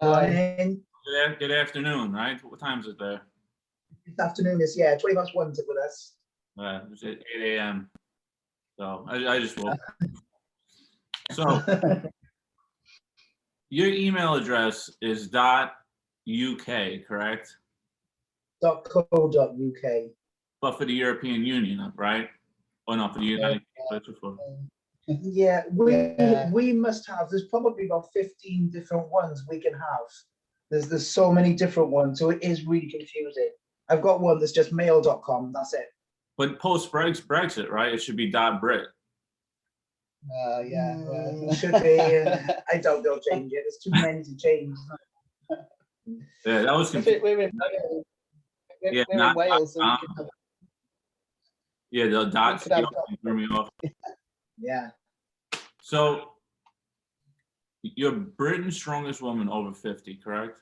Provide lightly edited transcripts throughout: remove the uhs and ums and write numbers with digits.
Morning. Good afternoon, right? What time is it there? This afternoon is 20 past 1 with us. It's at 8 a.m. So I just woke up. So your email address is .uk, correct? .co.uk. But for the European Union, right? Or not for the United States? Yeah, we must have. There's probably about 15 different ones we can have. There's so many different ones, so it is really confusing. I've got one that's just mail.com. That's it. But post Brexit, right? It should be .brit. Should be. I doubt they'll change it. There's too many to change. Yeah, that was confusing. We're in Wales. So yeah, the dots threw me off. Yeah. So you're Britain's strongest woman over 50, correct?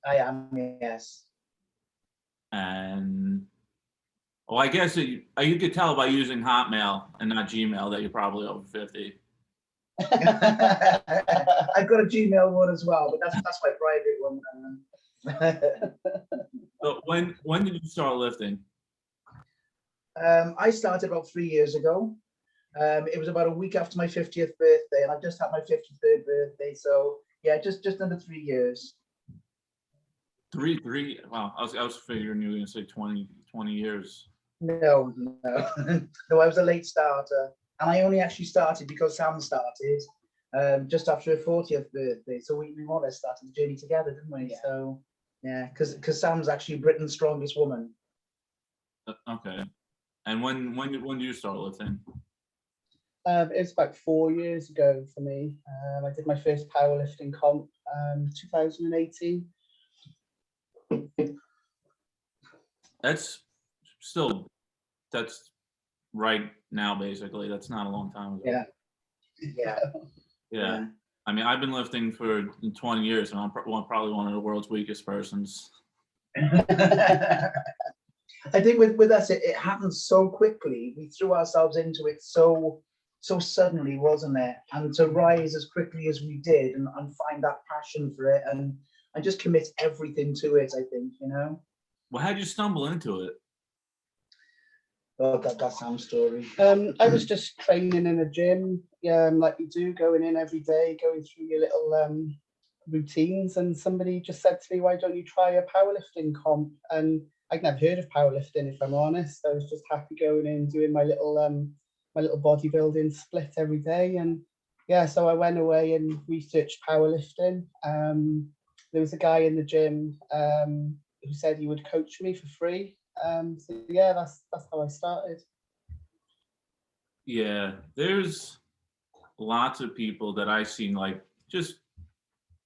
I am, yes. And well, I guess you could tell by using Hotmail and not Gmail that you're probably over 50. I've got a Gmail one as well, but that's my private one. So when did you start lifting? I started about 3 years ago. It was about a week after my 50th birthday, and I've just had my 53rd birthday. So yeah, just under 3 years. Three. Wow, I was figuring you were gonna say 20 years. No, no, I was a late starter, and I only actually started because Sam started just after her 40th birthday. So we more or less started the journey together, didn't we? Yeah. So yeah, because Sam's actually Britain's strongest woman. Okay. And when did you start lifting? It's about 4 years ago for me. I did my first powerlifting comp 2018. That's right now, basically. That's not a long time ago. Yeah. I mean, I've been lifting for 20 years, and I'm probably one of the world's weakest persons. I think with us, it happened so quickly. We threw ourselves into it so suddenly, wasn't it? And to rise as quickly as we did and find that passion for it and just commit everything to it, I think, Well, how'd you stumble into it? Oh, that Sam's story. I was just training in a gym, like you do, going in every day, going through your little routines, and somebody just said to me, "Why don't you try a powerlifting comp?" And I'd never heard of powerlifting, if I'm honest. I was just happy going in, doing my little bodybuilding split every day, and yeah, so I went away and researched powerlifting. There was a guy in the gym who said he would coach me for free. So yeah, that's how I started. Yeah, there's lots of people that I've seen, like, just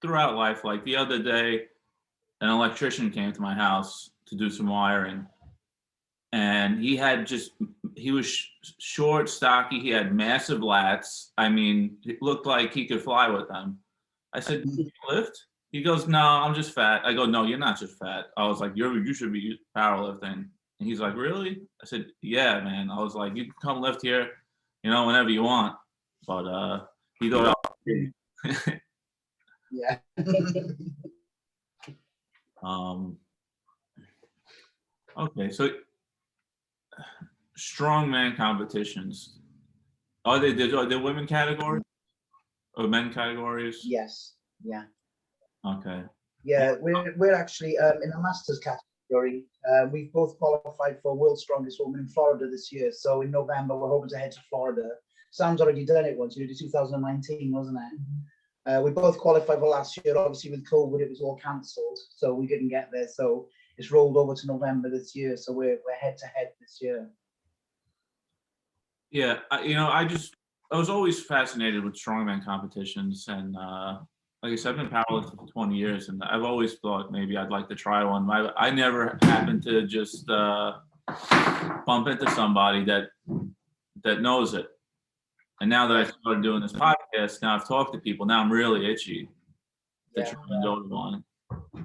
throughout life. Like the other day, an electrician came to my house to do some wiring, and he was short, stocky. He had massive lats. I mean, it looked like he could fly with them. I said, "Do you lift?" He goes, "No, I'm just fat." I go, "No, you're not just fat." I was like, you should be powerlifting. And he's like, "Really?" I said, "Yeah, man." I was like, "You can come lift here, whenever you want." But he thought, yeah. Okay, so strongman competitions. Are they women categories or men categories? Yes. Yeah. Okay. Yeah, we're actually in the masters category. We've both qualified for World's Strongest Woman in Florida this year. So in November, we're hoping to head to Florida. Sam's already done it once. You did 2019, wasn't it? We both qualified for last year. Obviously, with COVID, it was all cancelled, so we didn't get there. So it's rolled over to November this year. So we're head to head this year. Yeah, I was always fascinated with strongman competitions, and like I said, I've been powerlifting for 20 years, and I've always thought maybe I'd like to try one. I never happened to just bump into somebody that knows it. And now that I started doing this podcast, now I've talked to people. Now I'm really itchy to try and go to one.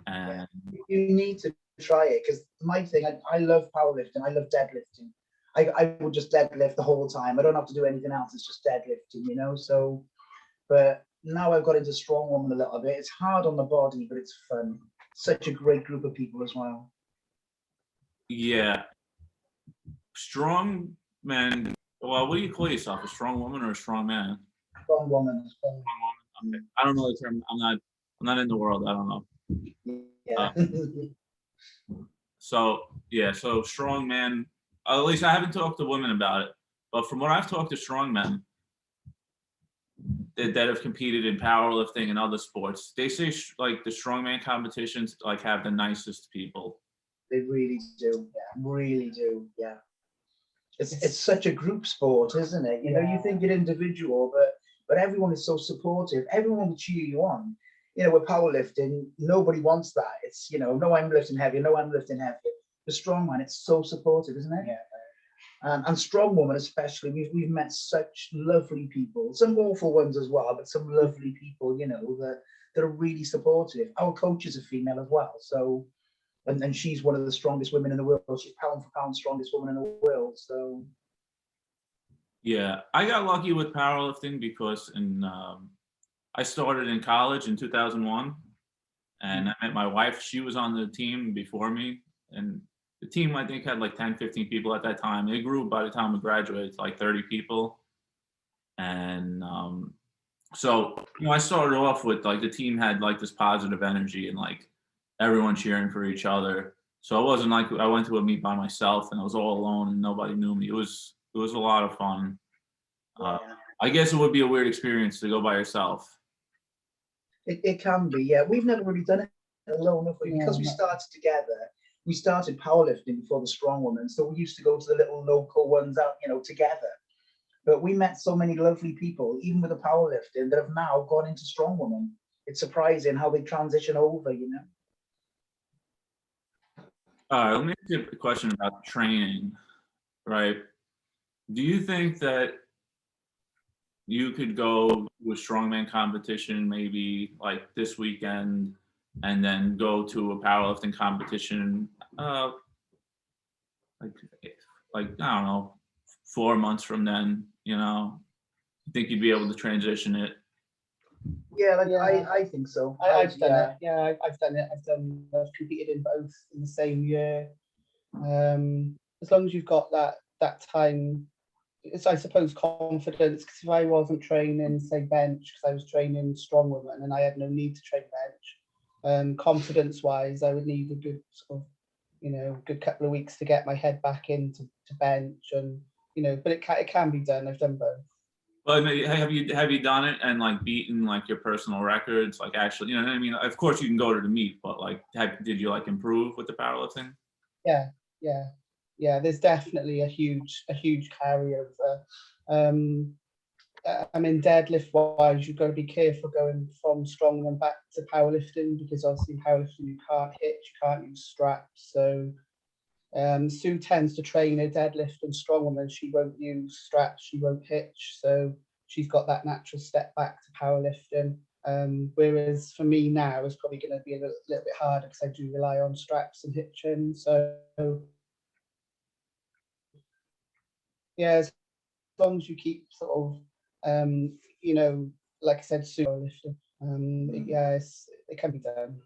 And you need to try it, because my thing, I love powerlifting. I love deadlifting. I would just deadlift the whole time. I don't have to do anything else. It's just deadlifting, So, but now I've got into strong woman a little bit. It's hard on the body, but it's fun. Such a great group of people as well. Yeah. Strong men. Well, what do you call yourself? A strong woman or a strong man? Strong woman. Strong woman. Okay. I don't know the term. I'm not in the world. I don't know. Yeah. So yeah, so strong men. At least I haven't talked to women about it, but from what I've talked to strong men that have competed in powerlifting and other sports, they say like the strongman competitions like have the nicest people. They really do. Yeah, really do. Yeah. It's such a group sport, isn't it? You know, you think you're individual, but everyone is so supportive. Everyone will cheer you on. You know, with powerlifting, nobody wants that. It's, you know, no, I'm lifting heavy, no, I'm lifting heavy. The strongman, it's so supportive, isn't it? Yeah. And strong women especially, we've met such lovely people, some awful ones as well, but some lovely people, you know, that are really supportive. Our coach is a female as well, so and she's one of the strongest women in the world. She's pound for pound strongest woman in the world. So yeah, I got lucky with powerlifting because I started in college in 2001, and I met my wife. She was on the team before me, and the team I think had like 10, 15 people at that time. It grew by the time we graduated to like 30 people, and so you know I started off with like the team had like this positive energy and like everyone cheering for each other. So it wasn't like I went to a meet by myself and I was all alone and nobody knew me. It was a lot of fun. yeah. I guess it would be a weird experience to go by yourself. It can be, yeah. We've never really done it alone, have we? Because we started together. We started powerlifting before the strong women, so we used to go to the little local ones out, you know, together. But we met so many lovely people, even with the powerlifting, that have now gone into strong women. It's surprising how they transition over, you know. All right, let me ask you a question about training, right? Do you think that you could go to a strongman competition maybe like this weekend and then go to a powerlifting competition like I don't know, 4 months from then, you know? You think you'd be able to transition it? Yeah, like I think so. I've done it. Yeah, I've done it. I've competed in both in the same year. As long as you've got that time, it's I suppose confidence. Because if I wasn't training, say bench, because I was training strong women and I had no need to train bench, confidence wise, I would need a good sort of, you know, good couple of weeks to get my head back into bench, and you know, but it can be done. I've done both. But have you done it and like beaten like your personal records? Like actually, you know what I mean? Of course you can go to the meet, but like did you like improve with the powerlifting? Yeah. There's definitely a huge carryover. I mean, deadlift wise, you've got to be careful going from strongman back to powerlifting, because obviously in powerlifting you can't hitch, you can't use straps. So Sue tends to train a deadlift and strongwoman. She won't use straps, she won't hitch. So she's got that natural step back to powerlifting. Whereas for me now, it's probably going to be a little bit harder because I do rely on straps and hitching. So yeah, as long as you keep sort of, you know, like I said, powerlifting, it can be done.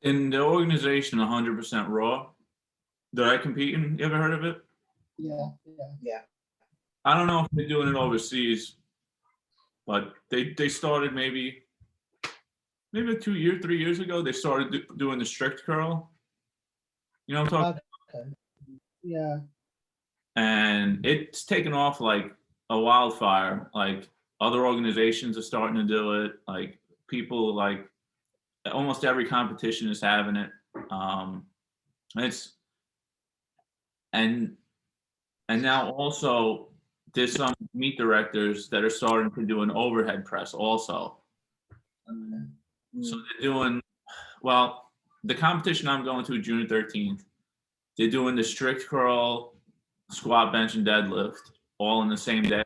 In the organization 100% Raw that I compete in, you ever heard of it? Yeah. I don't know if they're doing it overseas, but they started maybe 3 years ago. They started doing the strict curl. You know what I'm talking Okay. Yeah. And it's taken off like a wildfire. Like other organizations are starting to do it. Like people, like almost every competition is having it. It's and now also there's some meet directors that are starting to do an overhead press also. So they're doing, well, the competition I'm going to June 13th, they're doing the strict curl, squat, bench, and deadlift all in the same day.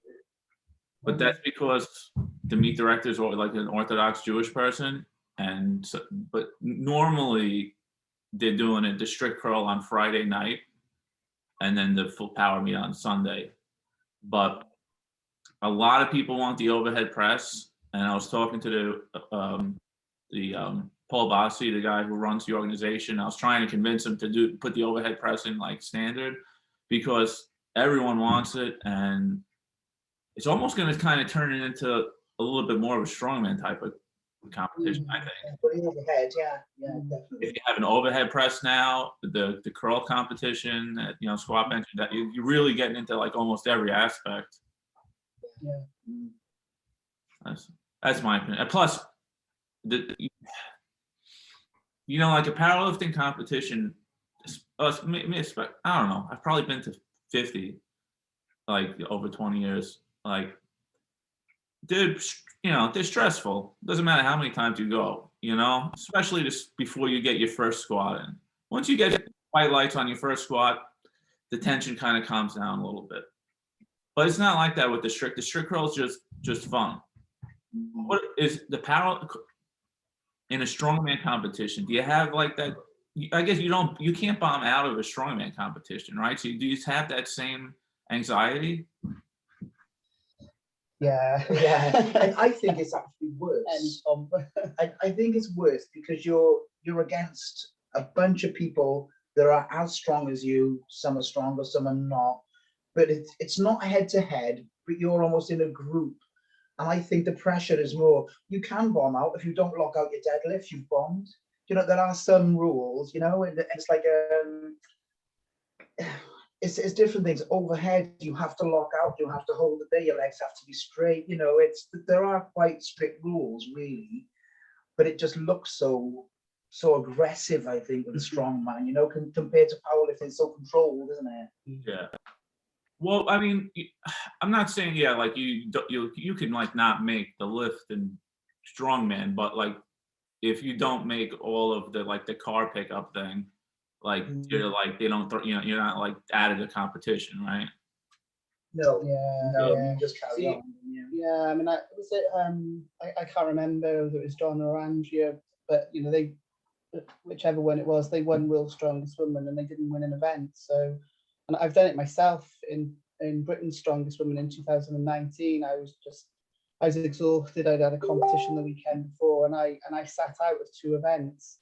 But that's because the meet directors are like an Orthodox Jewish person. And so, but normally they're doing it, the strict curl on Friday night and then the full power meet on Sunday. But a lot of people want the overhead press, and I was talking to Paul Bossi, the guy who runs the organization. I was trying to convince him to put the overhead press in like standard, because everyone wants it, and it's almost going to kind of turn it into a little bit more of a strongman type of competition, I think. Putting overhead, yeah, definitely. If you have an overhead press now, the curl competition, you know, squat bench, that you're really getting into like almost every aspect. Yeah. That's my opinion. And plus, you know, like a powerlifting competition, I don't know. I've probably been to 50, like over 20 years. Like, dude, you know, they're stressful. Doesn't matter how many times you go, you know, especially just before you get your first squat in. Once you get white lights on your first squat, the tension kind of calms down a little bit. But it's not like that with the strict. The strict curl is just fun. What is the power in a strongman competition? Do you have like that? I guess you can't bomb out of a strongman competition, right? So do you have that same anxiety? Yeah. And I think it's actually worse. I think it's worse because you're against a bunch of people that are as strong as you. Some are stronger, some are not. But it's not head to head, but you're almost in a group. And I think the pressure is more, you can bomb out. If you don't lock out your deadlift, you've bombed. You know, there are some rules, you know, and it's like, it's different things. Overhead, you have to lock out, you have to hold it there, your legs have to be straight. You know, there are quite strict rules, really, but it just looks so aggressive, I think, with a strong man, you know, compared to powerlifting, it's so controlled, isn't it? Yeah. Well, I mean, I'm not saying, yeah, like you can like not make the lift in strongman, but like if you don't make all of the like the car pickup thing, like you're like they don't you know, you're not like out of the competition, right? No, Yeah. you just carry on. Yeah, I mean, I can't remember whether it was John or Andrea, but you know, whichever one it was, they won World's Strongest Woman and they didn't win an event. So, and I've done it myself in Britain's Strongest Woman in 2019. I was exhausted. I'd had a competition the weekend before, and I sat out of 2 events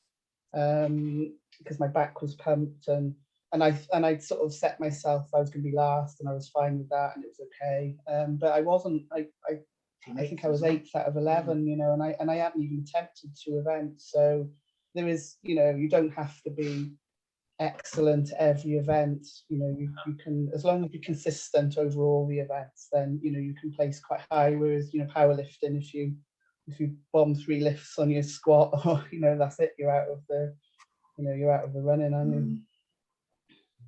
because my back was pumped, and I sort of set myself I was going to be last, and I was fine with that, and it was okay. But I wasn't. I think I was 8th out of 11, you know, and I hadn't even attempted 2 events. So there is, you know, you don't have to be excellent every event. You know, you can, as long as you're consistent over all the events, then you know you can place quite high. Whereas, you know, powerlifting, if you bomb 3 lifts on your squat, or you know, that's it, you're out of the running, aren't you?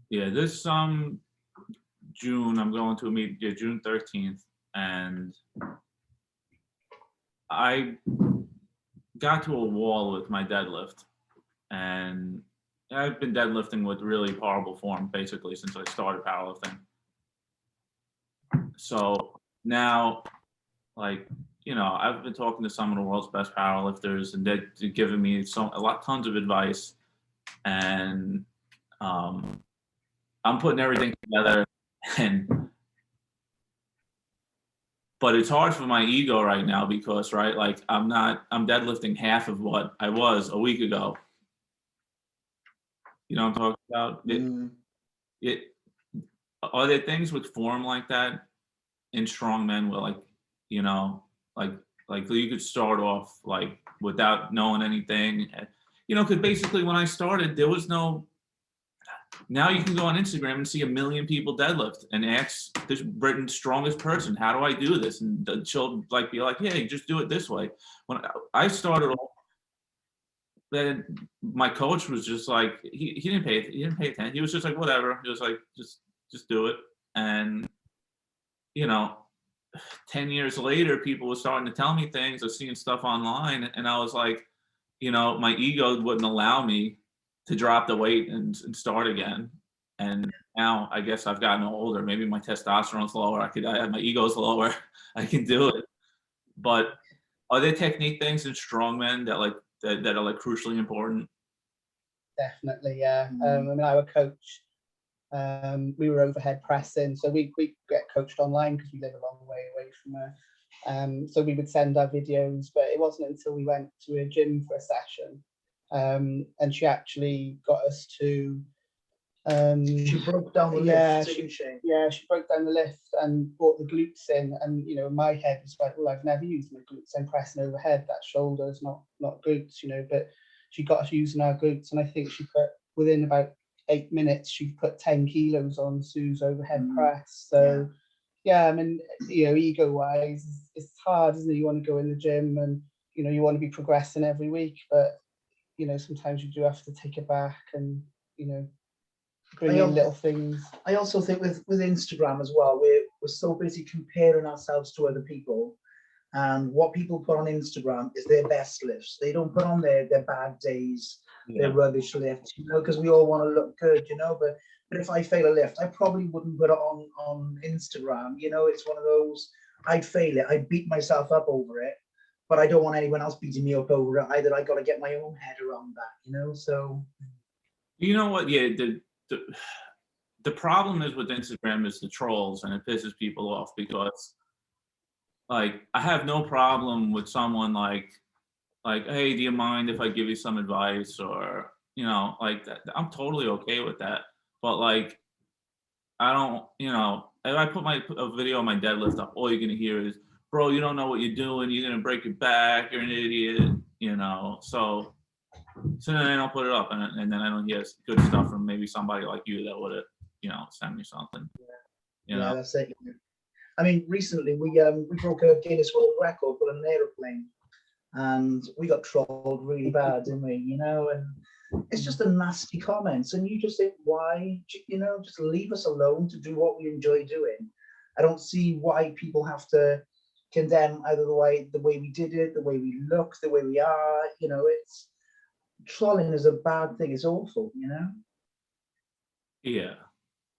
Yeah, this June I'm going to a meet, June 13th, and I got to a wall with my deadlift, and I've been deadlifting with really horrible form basically since I started powerlifting. So now, like, you know, I've been talking to some of the world's best powerlifters, and they're giving me tons of advice, and I'm putting everything together, but it's hard for my ego right now because, right, like I'm deadlifting half of what I was a week ago. You know what I'm talking about? Are there things with form like that in strongmen where, like, you know, like you could start off like without knowing anything, you know, because basically when I started, there was no. Now you can go on Instagram and see 1 million people deadlift and ask this Britain's strongest person, how do I do this? And she'll like be like, yeah, just do it this way. When I started off, then my coach was just like, he didn't pay attention. He was just like, whatever. He was like, just do it. And you know, 10 years later, people were starting to tell me things. I was seeing stuff online, and I was like, you know, my ego wouldn't allow me to drop the weight and start again. And now I guess I've gotten older. Maybe my testosterone's lower. My ego's lower. I can do it. But are there technique things in strongmen that are like crucially important? Definitely, yeah. I mean, our coach, We were overhead pressing, so we get coached online because we live a long way away from her. So we would send our videos, but it wasn't until we went to a gym for a session, and she actually got us to. She broke down the lift, didn't she? Yeah, she broke down the lift and brought the glutes in, and you know, my head was like, well, I've never used my glutes. I'm pressing overhead. That shoulder's not glutes, you know. But she got us using our glutes, and I think she put within about 8 minutes, she put 10 kilos on Sue's overhead press. So yeah, I mean, you know, ego wise, it's hard, isn't it? You want to go in the gym, and you know, you want to be progressing every week, but you know, sometimes you do have to take it back, and you know, bring in little things. I also think with Instagram as well, we're so busy comparing ourselves to other people, and what people put on Instagram is their best lifts. They don't put on their bad days, their rubbish lifts, you know, because we all want to look good, you know. But if I fail a lift, I probably wouldn't put it on Instagram. You know, it's one of those. I'd fail it. I'd beat myself up over it, but I don't want anyone else beating me up over it either. I got to get my own head around that, you know. So, you know what? Yeah, the problem is with Instagram is the trolls, and it pisses people off because, like, I have no problem with someone like, hey, do you mind if I give you some advice, or you know, like that. I'm totally okay with that. But like, I don't, you know, if I put a video on my deadlift up, all you're gonna hear is, "Bro, you don't know what you're doing. You're gonna break your back. You're an idiot." You know, so then I don't put it up, and then I don't hear good stuff from maybe somebody like you that would have, you know, sent me something. You know? that's it. I mean, recently we broke a Guinness World Record for an aeroplane, and we got trolled really bad, didn't we? You know, and it's just a nasty comments, and you just think, why? You know, just leave us alone to do what we enjoy doing. I don't see why people have to condemn either the way we did it, the way we look, the way we are. You know, it's trolling is a bad thing. It's awful. You know. Yeah.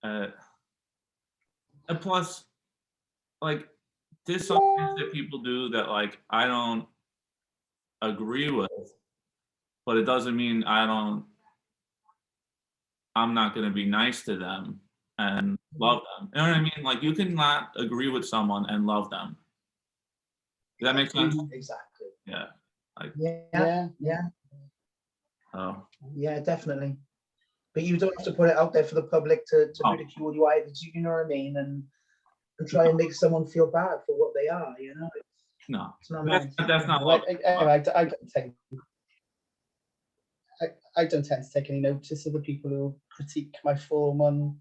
And plus, like, there's some things that people do that like I don't agree with, but it doesn't mean I'm not going to be nice to them and love them. You know what I mean? Like, you can not agree with someone and love them. Does that make sense? Exactly. Yeah. Like, Yeah, oh, definitely. But you don't have to put it out there for the public to Oh. ridicule you either. You know what I mean? And try and make someone feel bad for what they are. You know, no, it's not that's not love. I don't tend to take any notice of the people who critique my form on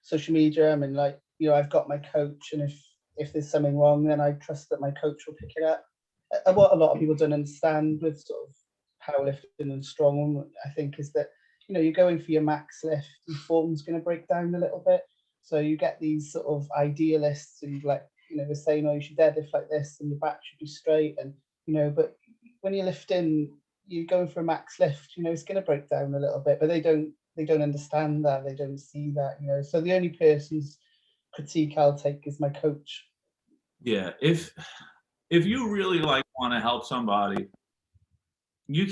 social media. I mean, like, you know, I've got my coach, and if there's something wrong, then I trust that my coach will pick it up. And what a lot of people don't understand with sort of powerlifting and strong, I think, is that, you know, you're going for your max lift, your form's going to break down a little bit. So you get these sort of idealists who, like, you know, they're saying, oh, you should deadlift like this and your back should be straight, and you know, but when you're lifting, you're going for a max lift, you know, it's going to break down a little bit, but they don't understand that, they don't see that, you know. So the only person's critique I'll take is my coach. Yeah, if you really like want to help somebody, you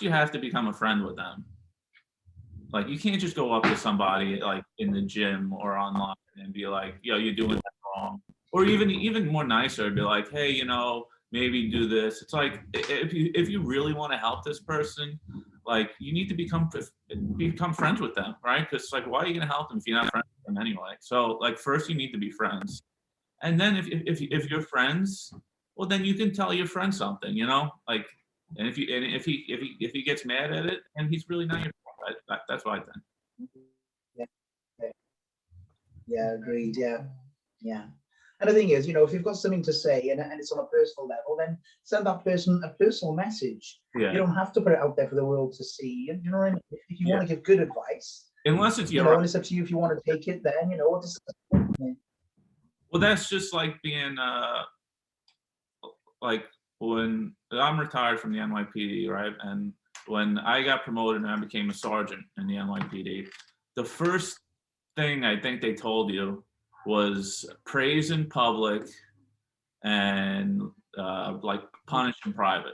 have to become a friend with them. Like, you can't just go up to somebody like in the gym or online and be like, yo, you're doing that wrong. Or even more nicer, be like, hey, you know, maybe do this. It's like, if you really want to help this person, like, you need to become friends with them, right? Because like, why are you gonna help them if you're not friends with them anyway? So like, first you need to be friends, and then if you're friends, well, then you can tell your friend something, you know, like, and if he gets mad at it, and he's really not your friend. That's what I think. Yeah, agreed. Yeah. And the thing is, you know, if you've got something to say and it's on a personal level, then send that person a personal message. Yeah. You don't have to put it out there for the world to see. You know what I mean? If you want to give good advice, unless it's you know, and it's up to you if you want to take it. Then, you know, what does. Well, that's just like being like when I'm retired from the NYPD, right? And when I got promoted and I became a sergeant in the NYPD, the first thing I think they told you was praise in public and like punish in private.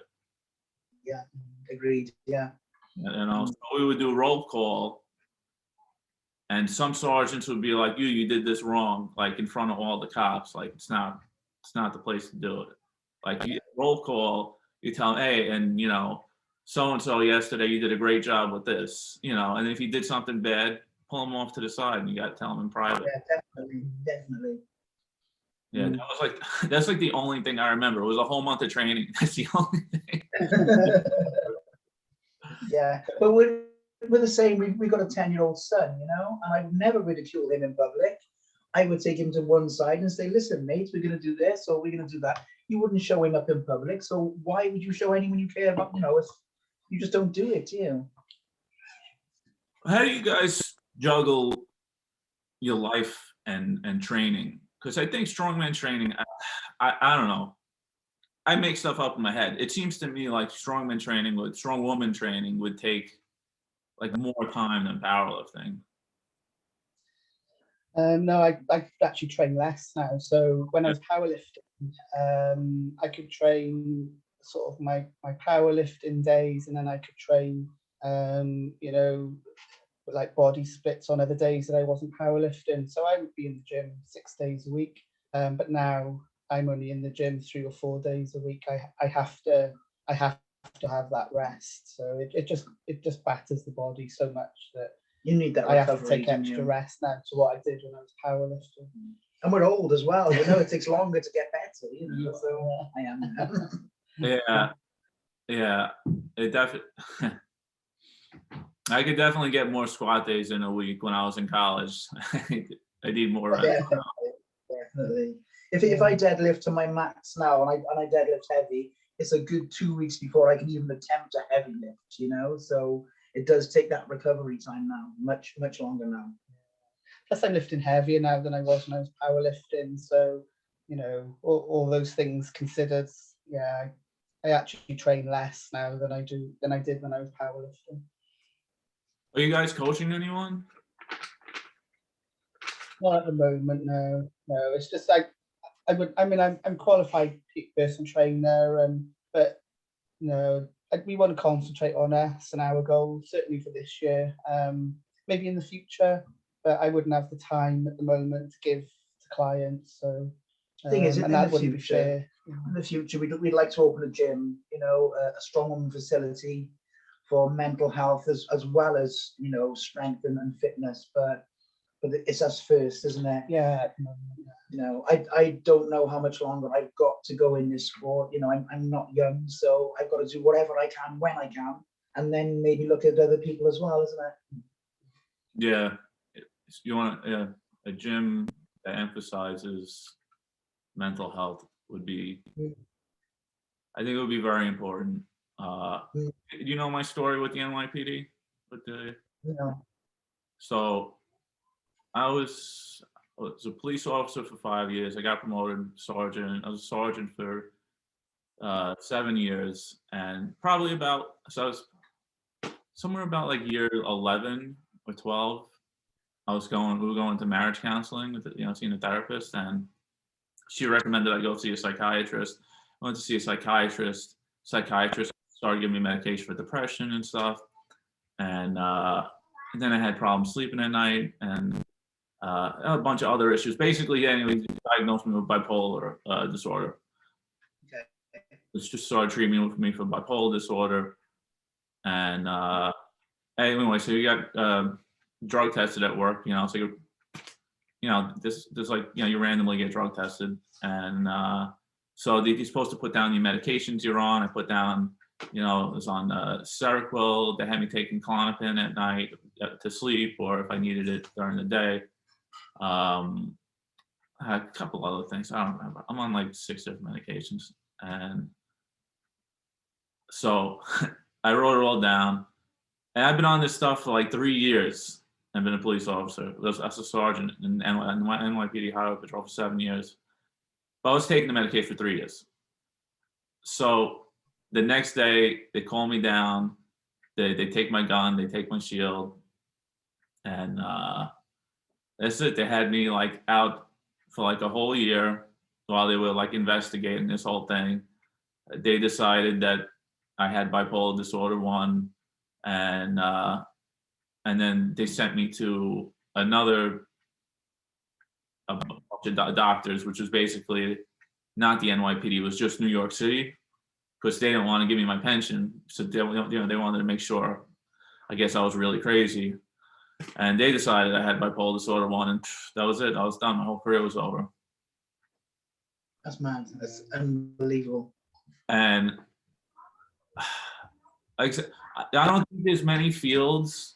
Yeah, agreed. Yeah. You know, so we would do roll call, And some sergeants would be like, you did this wrong, like in front of all the cops. Like it's not the place to do it. Like you roll call, you tell them, hey, and so and so yesterday you did a great job with this, and if you did something bad, pull them off to the side and you got to tell them in private. Yeah, definitely. Yeah, that's like the only thing I remember. It was a whole month of training. That's the only thing. Yeah, but we're the same. We've got a 10-year-old son, and I would never ridicule him in public. I would take him to one side and say, listen, mate, we're going to do this or we're going to do that. You wouldn't show him up in public. So why would you show anyone you care about? If you just don't do it, do you? How do you guys juggle your life and training? Because I think strongman training, I don't know. I make stuff up in my head. It seems to me like strongman training strong woman training would take like more time than powerlifting. No, I actually train less now. So when I was powerlifting, I could train sort of my powerlifting days, and then I could train, with like body splits on other days that I wasn't powerlifting. So I would be in the gym 6 days a week. But now I'm only in the gym 3 or 4 days a week. I have to have that rest. So it just batters the body so much that you need that. I have to take extra rest now to what I did when I was powerlifting. And we're old as well. It takes longer to get better. So I am. Yeah. It definitely. I could definitely get more squat days in a week when I was in college. I need more rest. Definitely. If I deadlift to my max now and I deadlift heavy, it's a good 2 weeks before I can even attempt a heavy lift, so it does take that recovery time now, much longer now. Plus I'm lifting heavier now than I was when I was powerlifting. So, all those things considered, yeah, I actually train less now than I did when I was powerlifting. Are you guys coaching anyone? Not at the moment, no. It's just like I'm qualified personal trainer, but we want to concentrate on us and our goals, certainly for this year. Maybe in the future, but I wouldn't have the time at the moment to give to clients. So thing is, and that wouldn't be fair. In the future, we'd like to open a gym, a strong woman facility for mental health as well as strength and fitness, but it's us first, isn't it? Yeah. I don't know how much longer I've got to go in this sport. I'm not young, so I've got to do whatever I can when I can, and then maybe look at other people as well, isn't it? Yeah, you want a gym that emphasizes mental health would be. I think it would be very important. You know my story with the NYPD? So I was a police officer for 5 years. I got promoted sergeant. I was a sergeant for 7 years, and probably I was somewhere about like year 11 or 12. We were going to marriage counseling with seeing a therapist, and she recommended I go see a psychiatrist. I went to see a psychiatrist. Psychiatrist started giving me medication for depression and stuff, and then I had problems sleeping at night and a bunch of other issues. Basically, anyway, he diagnosed me with bipolar disorder. Okay. It's just started treating me for bipolar disorder, and anyway, so you got drug tested at work. So you randomly get drug tested, and so you're supposed to put down the medications you're on. I put down, it was on Seroquel. They had me taking Klonopin at night to sleep, or if I needed it during the day. I had a couple other things. I don't remember. I'm on like 6 different medications, and so I wrote it all down. And I've been on this stuff for like 3 years. I've been a police officer. As a sergeant in NYPD Highway Patrol for 7 years. But I was taking the medication for 3 years. So the next day, they call me down. They take my gun. They take my shield. And that's it. They had me like out for like a whole year while they were like investigating this whole thing. They decided that I had bipolar disorder 1, and then they sent me to another a bunch of doctors, which was basically not the NYPD, it was just New York City, because they didn't want to give me my pension. So they, they wanted to make sure, I guess I was really crazy. And they decided I had bipolar disorder 1, and that was it. I was done. My whole career was over. That's mad. That's unbelievable. And like I said, I don't think there's many fields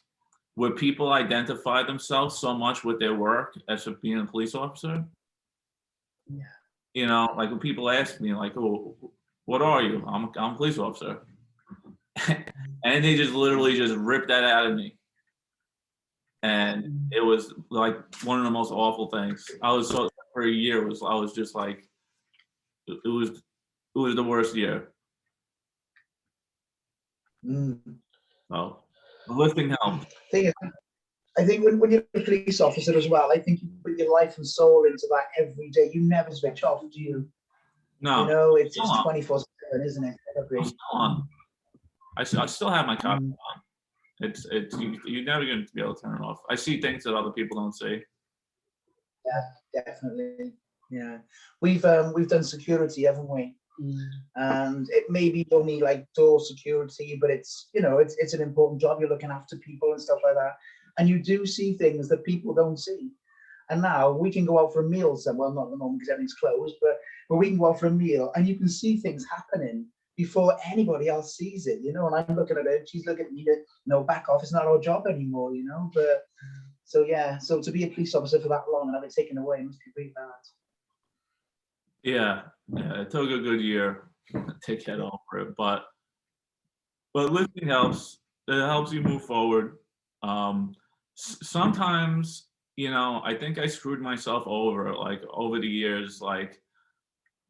where people identify themselves so much with their work as being a police officer. Yeah. You know, like when people ask me, like, "Oh, what are you?" I'm a police officer, and they just literally just ripped that out of me, and it was like one of the most awful things. I was so for a year I was just like, it was the worst year. So the lifting helped. I think when you're a police officer as well, I think you put your life and soul into that every day. You never switch off, do you? No, You know, it's 24/7, isn't it? I'm still on. I still have my copy on. It's you're never going to be able to turn it off. I see things that other people don't see. Yeah, definitely. Yeah, we've done security, haven't we? And it may be only like door security, but it's, you know, it's an important job. You're looking after people and stuff like that, and you do see things that people don't see. And now we can go out for a meal somewhere, well, not at the moment because everything's closed, but we can go out for a meal and you can see things happening before anybody else sees it, you know. And I'm looking at her, she's looking at me, you know, back off, it's not our job anymore, you know. But so yeah, so to be a police officer for that long and have it taken away must be pretty bad. Yeah, it took a good year to get over it, but lifting helps. It helps you move forward. Sometimes, you know, I think I screwed myself over, like over the years. Like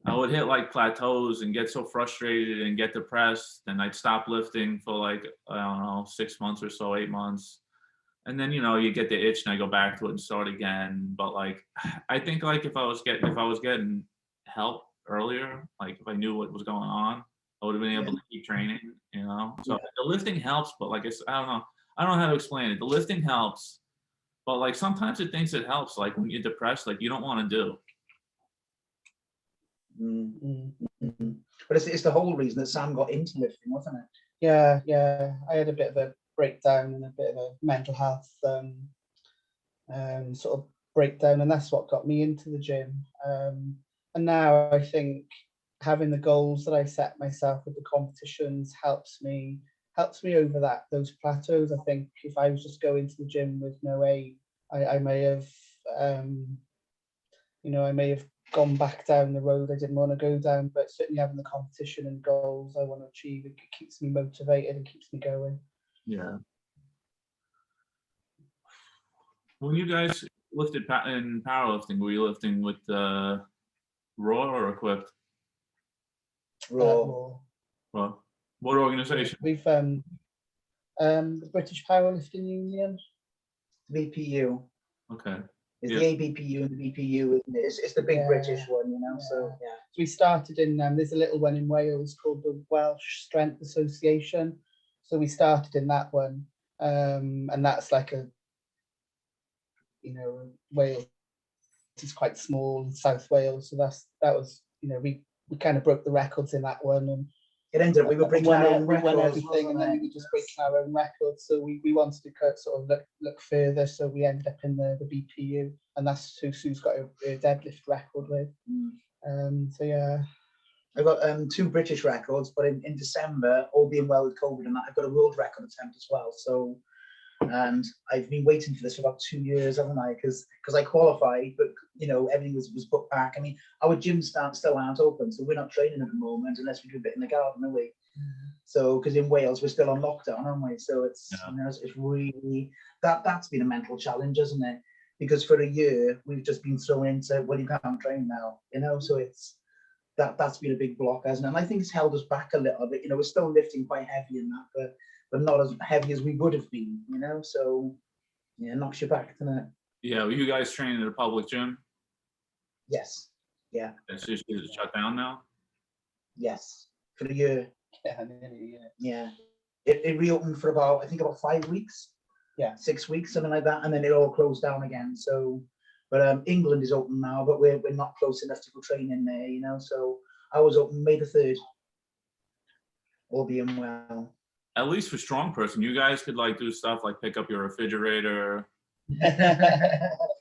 I would hit like plateaus and get so frustrated and get depressed, and I'd stop lifting for like, I don't know, 6 months or so, 8 months. And then, you know, you get the itch and I go back to it and start again. But like, I think like if I was getting help earlier, like if I knew what was going on, I would have been able to keep training, you know. So the lifting helps, but like I don't know. I don't know how to explain it. The lifting helps, but like sometimes it thinks it helps, like when you're depressed, like you don't want to do. But it's the whole reason that Sam got into lifting, wasn't it? Yeah. I had a bit of a breakdown and a bit of a mental health sort of breakdown, and that's what got me into the gym. And now I think having the goals that I set myself with the competitions helps me over those plateaus. I think if I was just going to the gym with no aim, I may have I may have gone back down the road I didn't want to go down, but certainly having the competition and goals I want to achieve, it keeps me motivated and keeps me going. Yeah. When you guys lifted in powerlifting, were you lifting with raw or equipped? Raw. Raw. What organization? We've the British Powerlifting Union. BPU. Okay. It's the ABPU and the BPU, isn't it? It's the big British one, you know. So yeah. So we started in there's a little one in Wales called the Welsh Strength Association. So we started in that one, and that's like a, you know, Wales is quite small, South Wales. So that was, you know, we kind of broke the records in that one, and it ended up we were breaking our own records, everything, and then we were just breaking our own records. So we wanted to sort of look further. So we ended up in the BPU, and that's who Sue's got a deadlift record with. So yeah. I've got 2 British records, but in December, all being well with COVID and that, I've got a world record attempt as well. So, and I've been waiting for this for about 2 years, haven't I? Because I qualified, but you know, everything was put back. I mean, our gyms still aren't open, so we're not training at the moment unless we do a bit in the garden, are we? So, because in Wales we're still on lockdown, aren't we? So it's you know, it's really that's been a mental challenge, hasn't it? Because for a year we've just been thrown into, well, you can't train now, you know. So it's that's been a big block, hasn't it? And I think it's held us back a little bit. You know, we're still lifting quite heavy in that, but not as heavy as we would have been, you know. So yeah, knocks you back, doesn't it? Yeah, were you guys training at a public gym? Yes. Yeah. It's just shut down now? Yes. For a year. Yeah, nearly a year. Yeah. It reopened for about 5 weeks. Yeah. 6 weeks, something like that, and then it all closed down again. So, but England is open now, but we're not close enough to go training there, you know. So I was open May the 3rd, all being well. At least for strong person, you guys could like do stuff like pick up your refrigerator.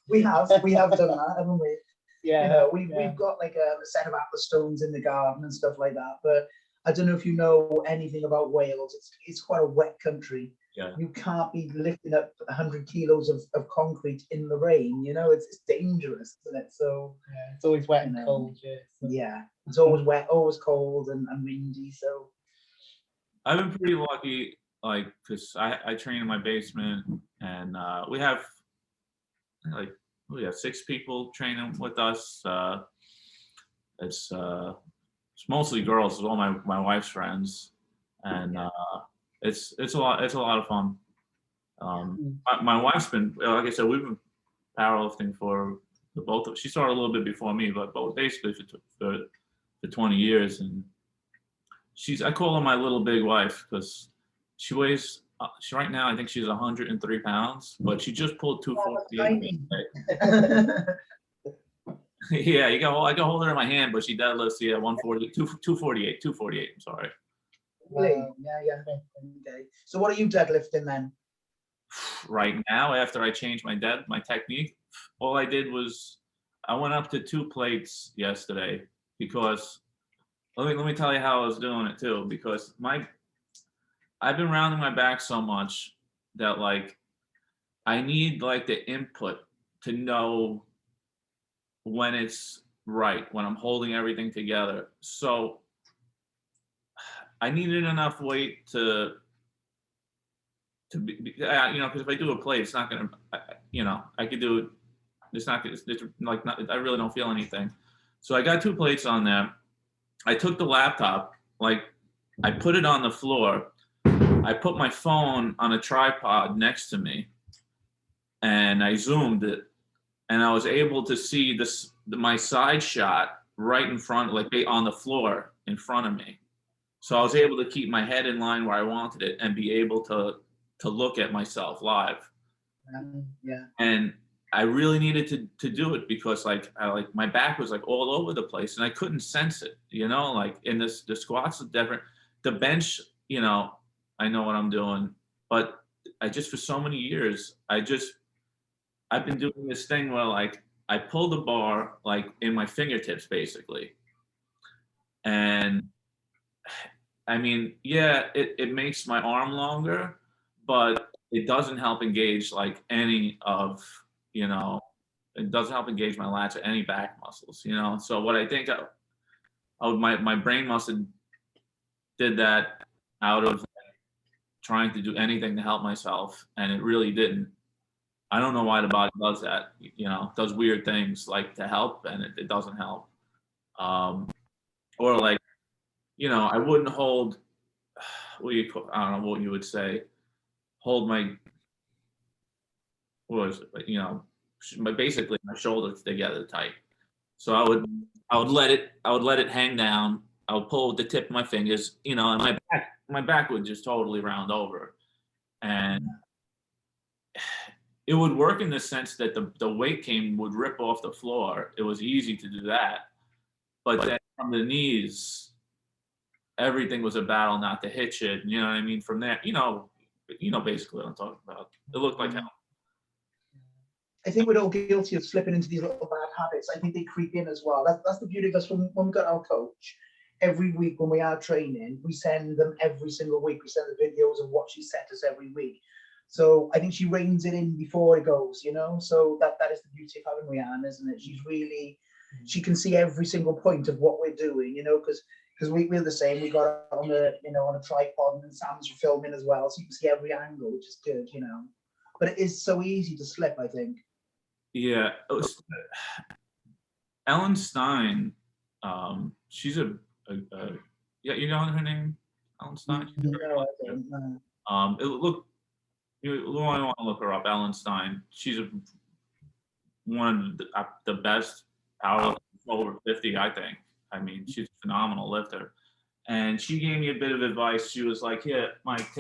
we have done that, haven't we? Yeah. You know, we've got like a set of apple stones in the garden and stuff like that. But I don't know if you know anything about Wales. It's quite a wet country. Yeah. You can't be lifting up 100 kilos of concrete in the rain. You know, it's dangerous, isn't it? So Yeah, it's always wet and cold. Yeah. So. Yeah, it's always wet, always cold and windy. So I've been pretty lucky, like, because I train in my basement, and we have 6 people training with us. It's mostly girls. It's all my wife's friends, and it's a lot of fun. My wife's been, like I said, we've been powerlifting for the both of. She started a little bit before me, but basically for 20 years, and I call her my little big wife because she weighs. Right now, I think she's 103 pounds, but she just pulled 248. Yeah, I can hold her in my hand, but she deadlifts 248. I'm sorry. really, yeah. Okay. So what are you deadlifting then? Right now, after I changed my technique, all I did was I went up to 2 plates yesterday because let me tell you how I was doing it too, because I've been rounding my back so much that like I need like the input to know when it's right, when I'm holding everything together. So I needed enough weight to be, because if I do a plate, it's not gonna, I could do it. It's not I really don't feel anything. So I got 2 plates on there. I took the laptop, like I put it on the floor. I put my phone on a tripod next to me, and I zoomed it, and I was able to see my side shot right in front, like on the floor in front of me. So I was able to keep my head in line where I wanted it and be able to look at myself live. Yeah. And I really needed to do it because my back was like all over the place and I couldn't sense it, like in the squats are different. The bench, I know what I'm doing, but I just, for so many years, I've been doing this thing where like I pull the bar like in my fingertips basically. And I mean, yeah, it makes my arm longer, but it doesn't help engage like any of, it doesn't help engage my lats or any back muscles, So what I think my brain must have did that out of trying to do anything to help myself, and it really didn't. I don't know why the body does that, does weird things like to help, and it doesn't help. Or like, I wouldn't hold, I don't know what you would say, hold my, what was it, but basically my shoulders together tight. So I would let it hang down. I would pull with the tip of my fingers, and my back would just totally round over. And it would work in the sense that the weight would rip off the floor. It was easy to do that. But then from the knees, everything was a battle not to hitch it. You know what I mean? From there, basically what I'm talking about. It looked like hell. I think we're all guilty of slipping into these little bad habits. I think they creep in as well. That's the beauty of us when we got our coach. Every week when we are training, we send them every single week. We send the videos of what she set us every week. So I think she reins it in before it goes, So that is the beauty of having Rianne, isn't it? She can see every single point of what we're doing, because we're the same. We got on on a tripod, and Sam's filming as well, so you can see every angle, which is good, But it is so easy to slip, I think. Yeah, Ellen Stein. She's yeah, you know her name, Ellen Stein. No, I don't know. You want to look her up, Ellen Stein. She's one of the best power over 50, I think. I mean, she's a phenomenal lifter. And she gave me a bit of advice. She was like, "Yeah, Mike,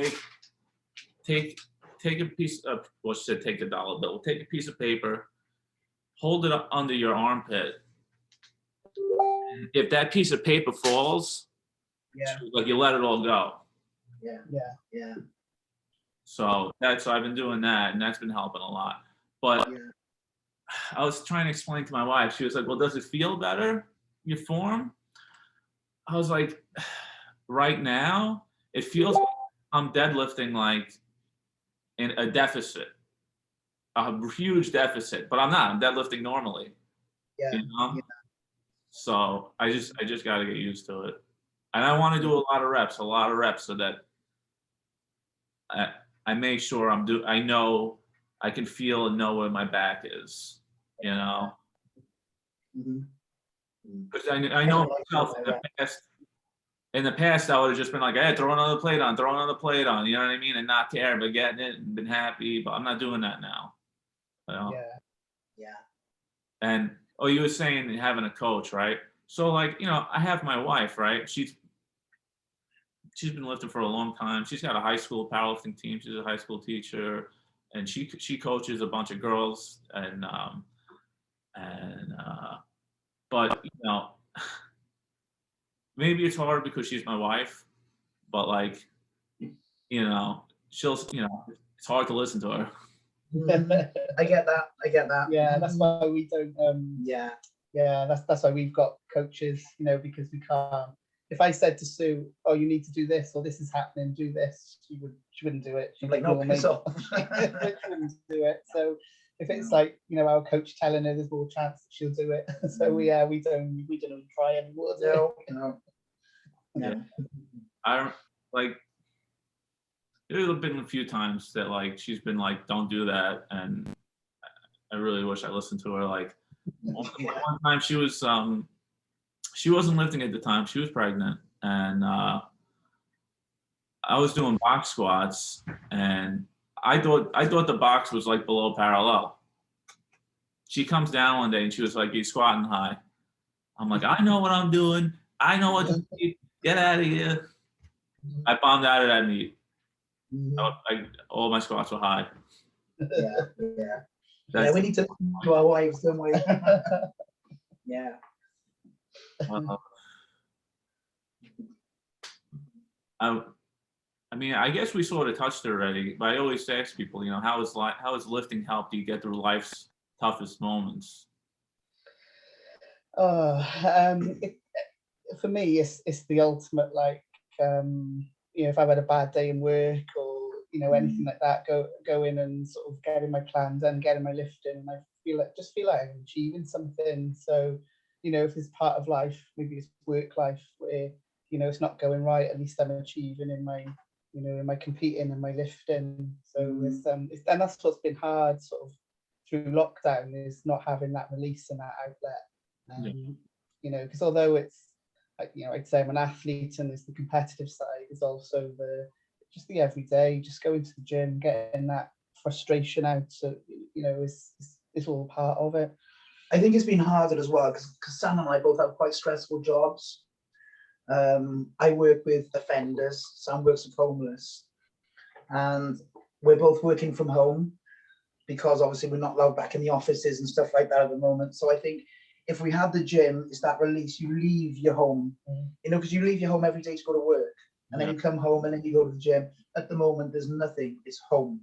take take a piece of, well, she said take a dollar bill. Take a piece of paper, hold it up under your armpit. And if that piece of paper falls, Yeah, like you let it all go. yeah, Yeah. yeah, So I've been doing that, and that's been helping a lot. But yeah. I was trying to explain to my wife. She was like, "Well, does it feel better, your form?" I was like, "Right now, it feels like I'm deadlifting like in a deficit, a huge deficit, but I'm not. I'm deadlifting normally, Yeah, you know." yeah. So I just got to get used to it, and I want to do a lot of reps, so that I make sure I know I can feel and know where my back is, you know. Mhm. Because I know myself in the past, I would have just been like, hey, throw another plate on, you know what I mean? And not care, but getting it and been happy. But I'm not doing that now. You know? Yeah. Yeah. And you were saying having a coach, right? So like, I have my wife, right? She's been lifting for a long time. She's got a high school powerlifting team. She's a high school teacher, and she coaches a bunch of girls. But maybe it's hard because she's my wife, but like, she'll, it's hard to listen to her. I get that. Yeah, that's why we don't. Yeah. Yeah, that's why we've got coaches. Because we can't. If I said to Sue, "Oh, you need to do this," or "This is happening, do this," she wouldn't do it. She'd Like, no, piss off. She wouldn't do it. So if it's like our coach telling her there's more chance that she'll do it. So we don't even try anymore. No. I like. There's been a few times that like she's been like, "Don't do that," and I really wish I listened to her. Like one time she wasn't lifting at the time. She was pregnant, and I was doing box squats, and I thought the box was like below parallel. She comes down one day and she was like, "You're squatting high." I'm like, "I know what I'm doing. I know what to do. Get out of here." I bombed out of that meet. All my squats were high. Yeah. Yeah, we need to listen to our wives, don't we? Yeah. I mean, I guess we sort of touched it already, but I always ask people, how has lifting helped you get through life's toughest moments? For me, it's the ultimate, like, if I've had a bad day in work or anything like that, go in and sort of getting my plan done, getting my lifting, and I feel like I'm achieving something. So if it's part of life, maybe it's work life where it's not going right, at least I'm achieving in my in my competing and my lifting. So it's and that's what's been hard sort of through lockdown, is not having that release and that outlet. Because although it's like, I'd say I'm an athlete, and there's the competitive side, is also just the everyday, just going to the gym, getting that frustration out. So it's all part of it. I think it's been harder as well because Sam and I both have quite stressful jobs. I work with offenders. Sam works with homeless, and we're both working from home because obviously we're not allowed back in the offices and stuff like that at the moment. So I think if we had the gym, it's that release. You leave your home, because you leave your home every day to go to work, and then you come home and then you go to the gym. At the moment, there's nothing. It's home,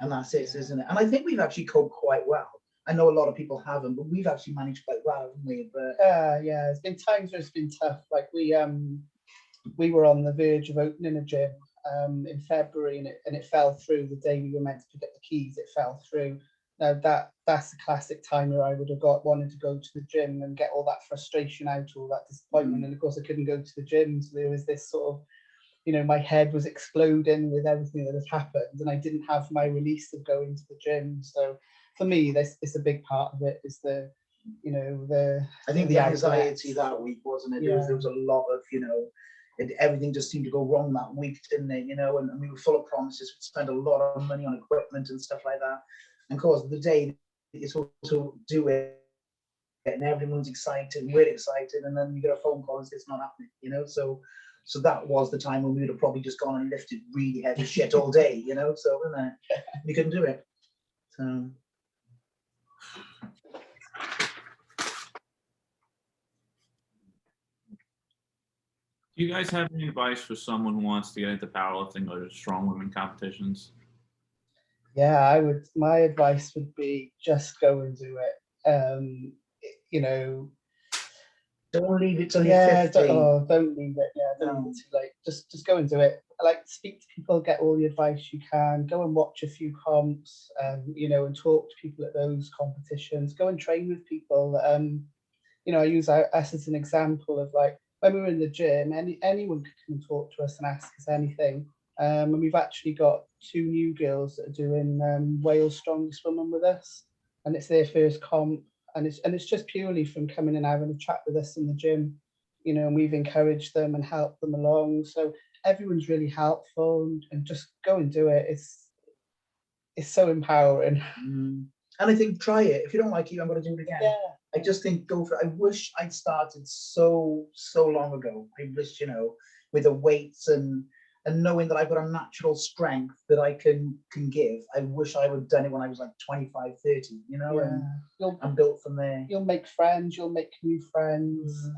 and that's it, isn't it? And I think we've actually coped quite well. I know a lot of people haven't, but we've actually managed quite well, haven't we? But there's been times where it's been tough. Like we were on the verge of opening a gym in February, and it fell through the day we were meant to pick up the keys. It fell through. Now that's a classic time where I would have wanted to go to the gym and get all that frustration out, all that disappointment, and of course I couldn't go to the gym. So there was this sort of, my head was exploding with everything that has happened, and I didn't have my release of going to the gym. So for me, it's a big part of it. Is the I think the anxiety that week, wasn't it? There was a lot of everything just seemed to go wrong that week, didn't it? And we were full of promises. We spent a lot of money on equipment and stuff like that. And of course, the day it's all to do it, and everyone's excited, and we're excited, and then you get a phone call and say it's not happening. So So that was the time when we would have probably just gone and lifted really heavy shit all day, you know. So we couldn't do it. So. Do you guys have any advice for someone who wants to get into powerlifting or strong women competitions? Yeah, my advice would be just go and do it. You know, don't leave it till you're 50. Don't leave it. Yeah, don't leave it too late. Just go and do it. Like, speak to people, get all the advice you can. Go and watch a few comps, you know, and talk to people at those competitions. Go and train with people. You know, I use us as an example of, like, when we were in the gym, anyone could come and talk to us and ask us anything. And we've actually got 2 new girls that are doing Wales Strongest Woman with us, and it's their first comp, and it's just purely from coming and having a chat with us in the gym, you know, and we've encouraged them and helped them along. So everyone's really helpful, and just go and do it. It's so empowering. And I think try it. If you don't like it, I'm going to do it again. Yeah. I just think go for it. I wish I'd started so long ago. I wish, you know, with the weights and knowing that I've got a natural strength that I can give. I wish I would have done it when I was like 25, 30, you know, and I'm built from there. You'll make friends, you'll make new friends.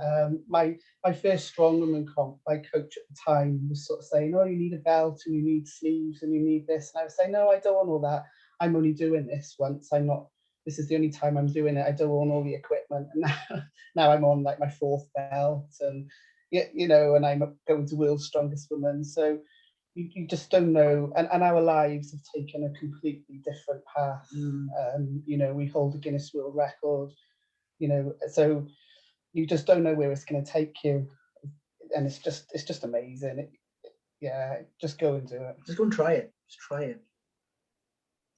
My first strongwoman comp, my coach at the time was sort of saying, oh, you need a belt and you need sleeves and you need this. And I was saying, no, I don't want all that. I'm only doing this once. This is the only time I'm doing it. I don't want all the equipment. And now I'm on like my 4th belt, and you know, and I'm going to World's Strongest Woman. So you just don't know. And our lives have taken a completely different path. You know, we hold a Guinness World Record, you know, so you just don't know where it's going to take you. And it's just amazing. Yeah, just go and do it. Just go and try it. Just try it.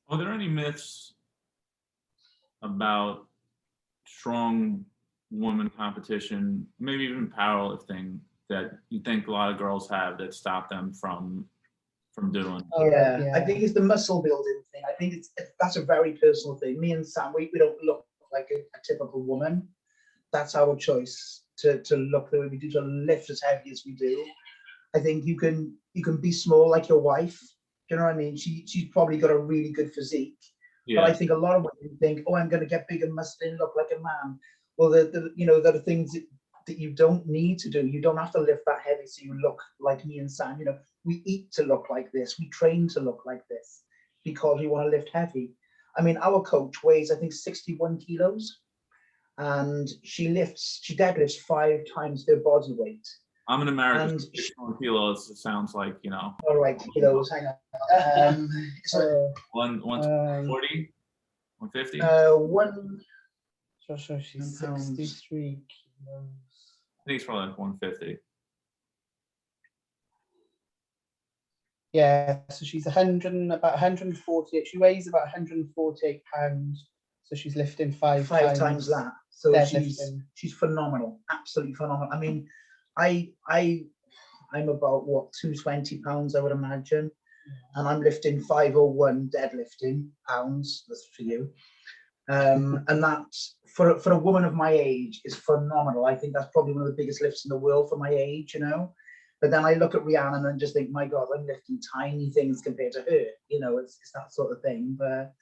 Are there any myths about strong woman competition, maybe even powerlifting, that you think a lot of girls have that stop them from doing? Yeah, I think it's the muscle building thing. I think that's a very personal thing. Me and Sam, we don't look like a typical woman. That's our choice to look the way we do, to lift as heavy as we do. I think you can be small like your wife. Do you know what I mean? She's probably got a really good physique. Yeah. But I think a lot of women think, oh, I'm going to get big and muscular and look like a man. Well, you know, there are things that you don't need to do. You don't have to lift that heavy so you look like me and Sam. You know, we eat to look like this. We train to look like this because we want to lift heavy. I mean, our coach weighs, I think, 61 kilos, and she deadlifts 5 times her body weight. I'm an American. 61 kilos. It sounds like, you know. All right, kilos. Hang on. So 140, 150. So she's 63 kilos. I think it's probably like 150. Yeah, so she's about 148. She weighs about 148 pounds. So she's lifting five times that. So she's phenomenal, absolutely phenomenal. I mean, I'm about 220 pounds, I would imagine, and I'm lifting 501 deadlifting pounds. That's for you. And that for a woman of my age is phenomenal. I think that's probably one of the biggest lifts in the world for my age, you know. But then I look at Rhiannon and just think, my God, I'm lifting tiny things compared to her. You know, it's that sort of thing. But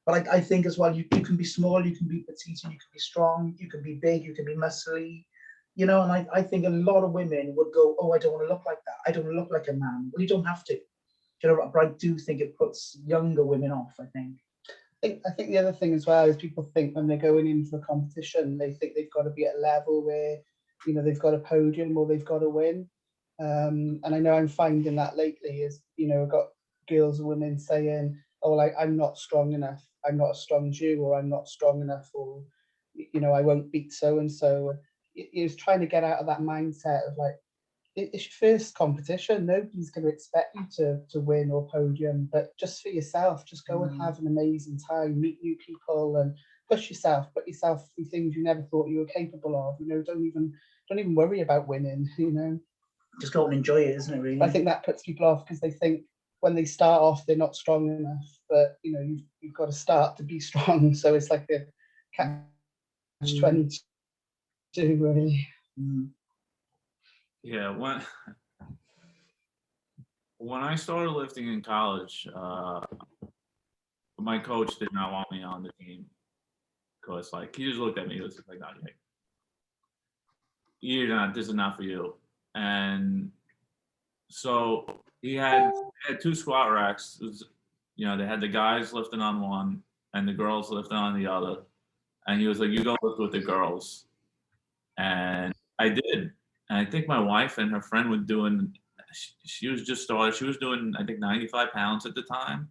I think as well, you can be small, you can be petite, and you can be strong, you can be big, you can be muscly, you know. And I think a lot of women would go, oh, I don't want to look like that. I don't want to look like a man. Well, you don't have to. You know, but I do think it puts younger women off, I think. I think the other thing as well is people think when they're going into a competition, they think they've got to be at a level where, you know, they've got a podium or they've got to win. And I know I'm finding that lately is, you know, I've got girls and women saying, oh, like, I'm not strong enough. I'm not as strong as you, or I'm not strong enough, or, you know, I won't beat so-and-so. You're trying to get out of that mindset of like, it's your first competition. Nobody's going to expect you to win or podium, but just for yourself, just go and have an amazing time, meet new people, and push yourself. Put yourself through things you never thought you were capable of. You know, don't even worry about winning. You know, just go and enjoy it, isn't it? Really, I think that puts people off because they think when they start off they're not strong enough. But you know, you've got to start to be strong. So it's like a catch-22, really. Yeah, when I started lifting in college, my coach did not want me on the team because like he just looked at me. He was just like, "Okay, you're not. This is not for you." And so he had two squat racks. It was, they had the guys lifting on one and the girls lifting on the other. And he was like, "You go lift with the girls." And I did. And I think my wife and her friend were doing. She was just started. She was doing, I think, 95 pounds at the time,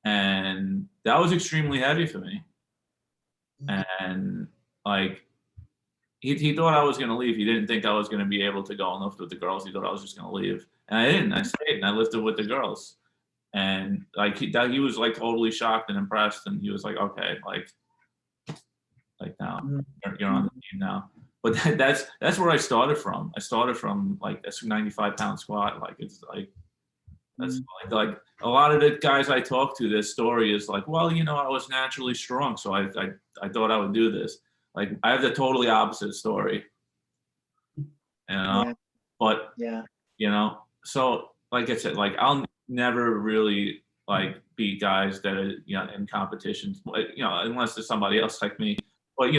and that was extremely heavy for me. And like, he thought I was going to leave. He didn't think I was going to be able to go and lift with the girls. He thought I was just going to leave, and I didn't. I stayed and I lifted with the girls. And like he was like totally shocked and impressed, and he was like, "Okay, like now you're on the team now." But that's where I started from. I started from like a 95-pound squat. Like it's like that's like a lot of the guys I talk to. Their story is like, well, I was naturally strong, so I thought I would do this. Like I have the totally opposite story. Yeah. But Yeah. so like I said, like I'll never really like beat guys that are in competitions, unless there's somebody else like me. But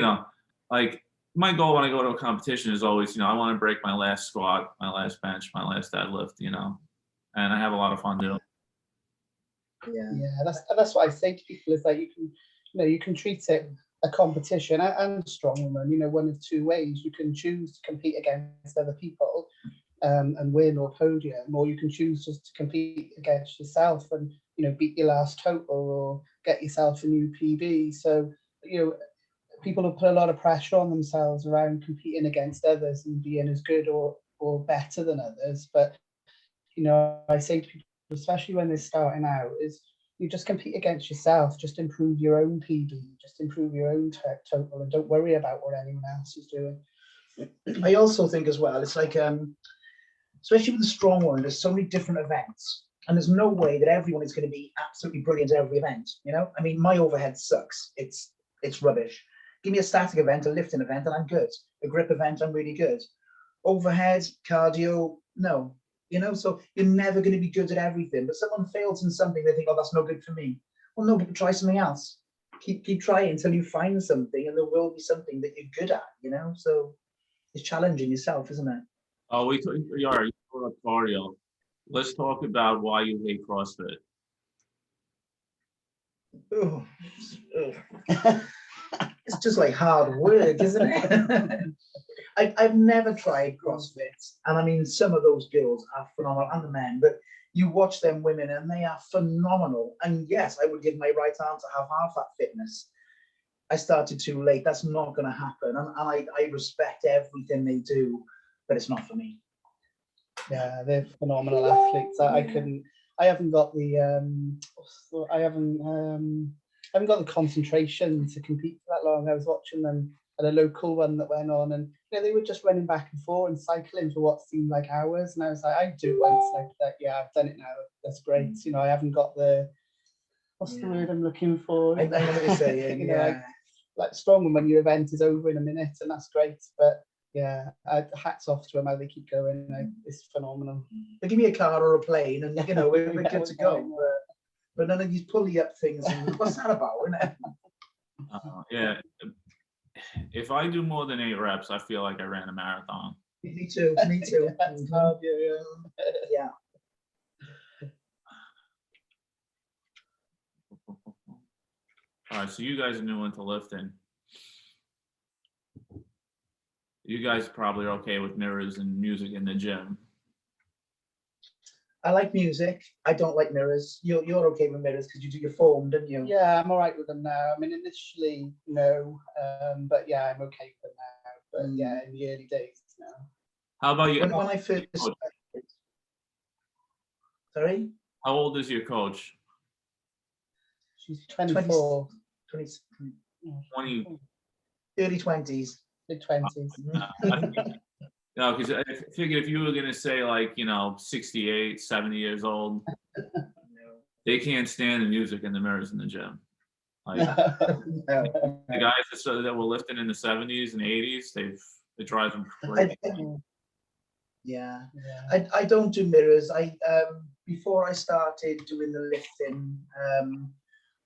like my goal when I go to a competition is always, I want to break my last squat, my last bench, my last deadlift, and I have a lot of fun doing it. Yeah, that's what I say to people is that you can treat it a competition and strongman, one of two ways. You can choose to compete against other people and win or podium, or you can choose just to compete against yourself and beat your last total or get yourself a new PB. So people have put a lot of pressure on themselves around competing against others and being as good or better than others. But I say to people, especially when they're starting out, is you just compete against yourself, just improve your own PB, just improve your own total, and don't worry about what anyone else is doing. I also think as well, it's like, especially with the strong one, there's so many different events, and there's no way that everyone is going to be absolutely brilliant at every event. I mean, my overhead sucks. It's rubbish. Give me a static event, a lifting event, and I'm good. A grip event, I'm really good. Overhead, cardio, no. So you're never going to be good at everything. But someone fails in something, they think, "Oh, that's no good for me." Well, no, but try something else. Keep trying until you find something, and there will be something that you're good at. So it's challenging yourself, isn't it? Oh, you brought up cardio. Let's talk about why you hate CrossFit. Oh, it's just like hard work, isn't it? I've never tried CrossFit, and I mean, some of those girls are phenomenal, and the men, but you watch them women and they are phenomenal. And yes, I would give my right arm to have half that fitness. I started too late. That's not going to happen. And I respect everything they do, but it's not for me. Yeah, they're phenomenal athletes. I haven't got the I haven't got the concentration to compete for that long. I was watching them at a local one that went on, and they were just running back and forth and cycling for what seemed like hours. And I was like, I do it once, like that. Yeah, I've done it now. That's great. I haven't got the what's the word I'm looking for? I know what you're saying. Like strong when your event is over in a minute, and that's great. But yeah, hats off to them how they keep going. It's phenomenal. They give me a car or a plane, and we're good to go. But none of these pulley up things. And what's that about, isn't it? Yeah. If I do more than 8 reps, I feel like I ran a marathon. Me too. That's hard, Yeah. All right, so you guys are new into lifting. You guys probably are okay with mirrors and music in the gym. I like music. I don't like mirrors. You're okay with mirrors because you do your form, don't you? Yeah, I'm all right with them now. I mean, initially, no, but yeah, I'm okay with them now. But yeah, in the early days, no. How about you? When I first sorry? How old is your coach? She's 24. 20. Early 20s. Mid-20s. No, because I figured if you were going to say like, 68, 70 years old, they can't stand the music and the mirrors in the gym. Like the guys that were lifting in the 70s and 80s, it drives them crazy. Yeah. Yeah. I don't do mirrors. Before I started doing the lifting,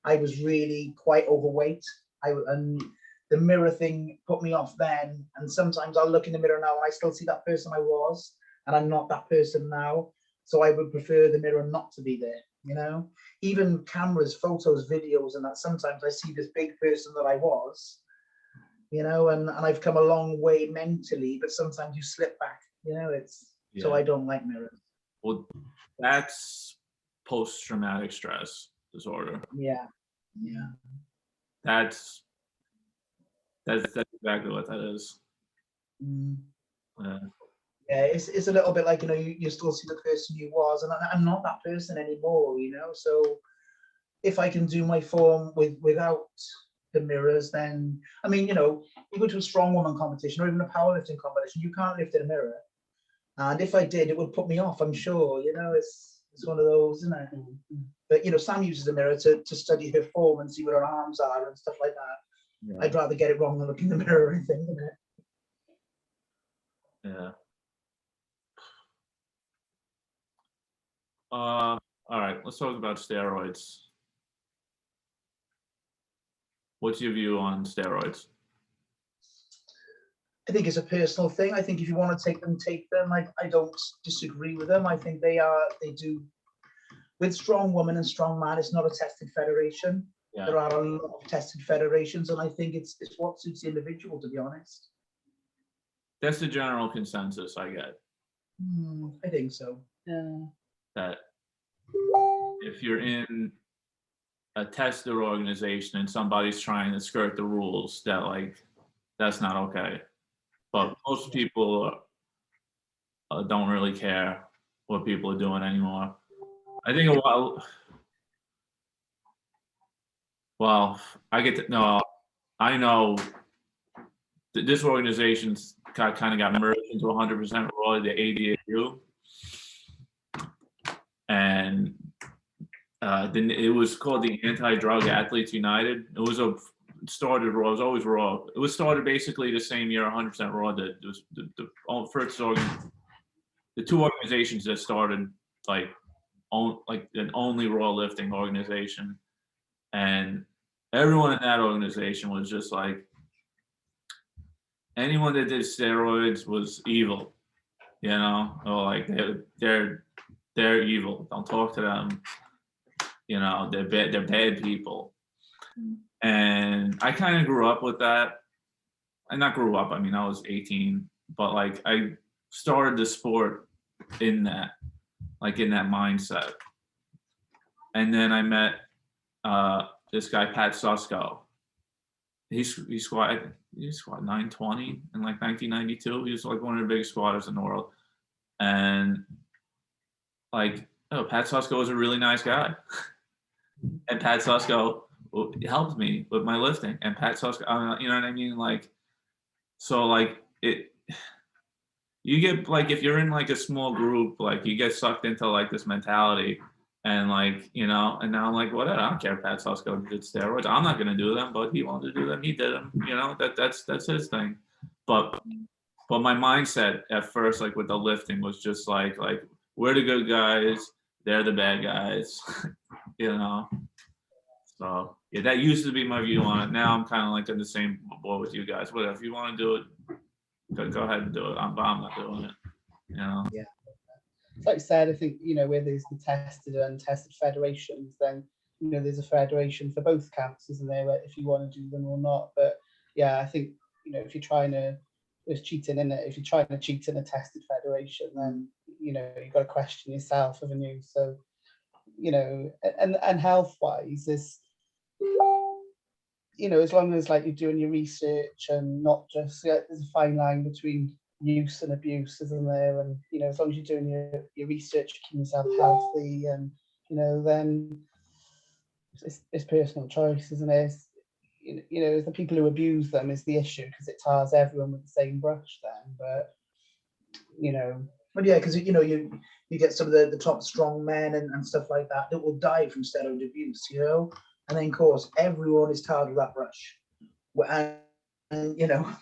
I was really quite overweight. And the mirror thing put me off then. And sometimes I'll look in the mirror now and I still see that person I was, and I'm not that person now. So I would prefer the mirror not to be there, you know? Even cameras, photos, videos, and that sometimes I see this big person that I was, you know, and I've come a long way mentally, but sometimes you slip back, you know, so I don't like mirrors. Well, that's post-traumatic stress disorder. Yeah. Yeah. That's exactly what that is. Mm. Yeah. Yeah, it's a little bit like, you know, you still see the person you was, and I'm not that person anymore, you know. So if I can do my form without the mirrors, then I mean, you know, you go to a strong woman competition or even a powerlifting competition, you can't lift in a mirror. And if I did, it would put me off, I'm sure. You know, it's one of those, isn't it? Mm-hmm. But you know, Sam uses a mirror to study her form and see where her arms are and stuff like that. Yeah. I'd rather get it wrong than look in the mirror, I think, isn't it? Yeah. All right, let's talk about steroids. What's your view on steroids? I think it's a personal thing. I think if you want to take them, take them. I don't disagree with them. I think they do. With strong woman and strong man, it's not a tested federation. Yeah. There are a lot of tested federations, and I think it's what suits the individual, to be honest. That's the general consensus I get. I think so. Yeah. That if you're in a tested organization and somebody's trying to skirt the rules, that's not okay. But most people don't really care what people are doing anymore. I think I know that this organization's kind of got merged into 100% raw, the ADAU. And then it was called the Anti-Drug Athletes United. It was started raw. It was always raw. It was started basically the same year, 100% raw. That was the first the two organizations that started like an only raw lifting organization, and everyone in that organization was just like, anyone that did steroids was evil, you know, or like they're evil. Don't talk to them. You know, they're bad people. And I kind of grew up with that. I not grew up. I mean, I was 18, but like I started the sport in that mindset. And then I met this guy, Pat Susko. He squat 920 in like 1992. He was like one of the biggest squatters in the world. And like, Pat Susko was a really nice guy. And Pat Susko helped me with my lifting. And Pat Susko, you know what I mean? Like, so like you get like, if you're in like a small group, like you get sucked into like this mentality. And like, you know, and now I'm like, whatever, I don't care if Pat Susko did steroids. I'm not going to do them, but he wanted to do them. He did them, you know, that's his thing. But my mindset at first, like with the lifting, was just like we're the good guys, they're the bad guys, you know. So yeah, that used to be my view on it. Now I'm kind of like in the same boat with you guys. Whatever, if you want to do it, go ahead and do it. I'm not doing it, you know. Yeah. Like I said, I think, you know, where there's the tested and untested federations, then, you know, there's a federation for both camps, isn't there, if you want to do them or not. But yeah, I think, you know, if you're trying to, there's cheating in it. If you're trying to cheat in a tested federation, then, you know, you've got to question yourself, haven't you? So, you know, and health wise, is, you know, as long as like you're doing your research and not just, there's a fine line between use and abuse, isn't there? And, you know, as long as you're doing your research, keeping yourself healthy, and, you know, then it's personal choice, isn't it? You know, the people who abuse them is the issue, because it tars everyone with the same brush then. But, you know. But yeah, because, you know, you get some of the top strong men and stuff like that will die from steroid abuse, you know? And then, of course, everyone is tarred with that brush. And you know.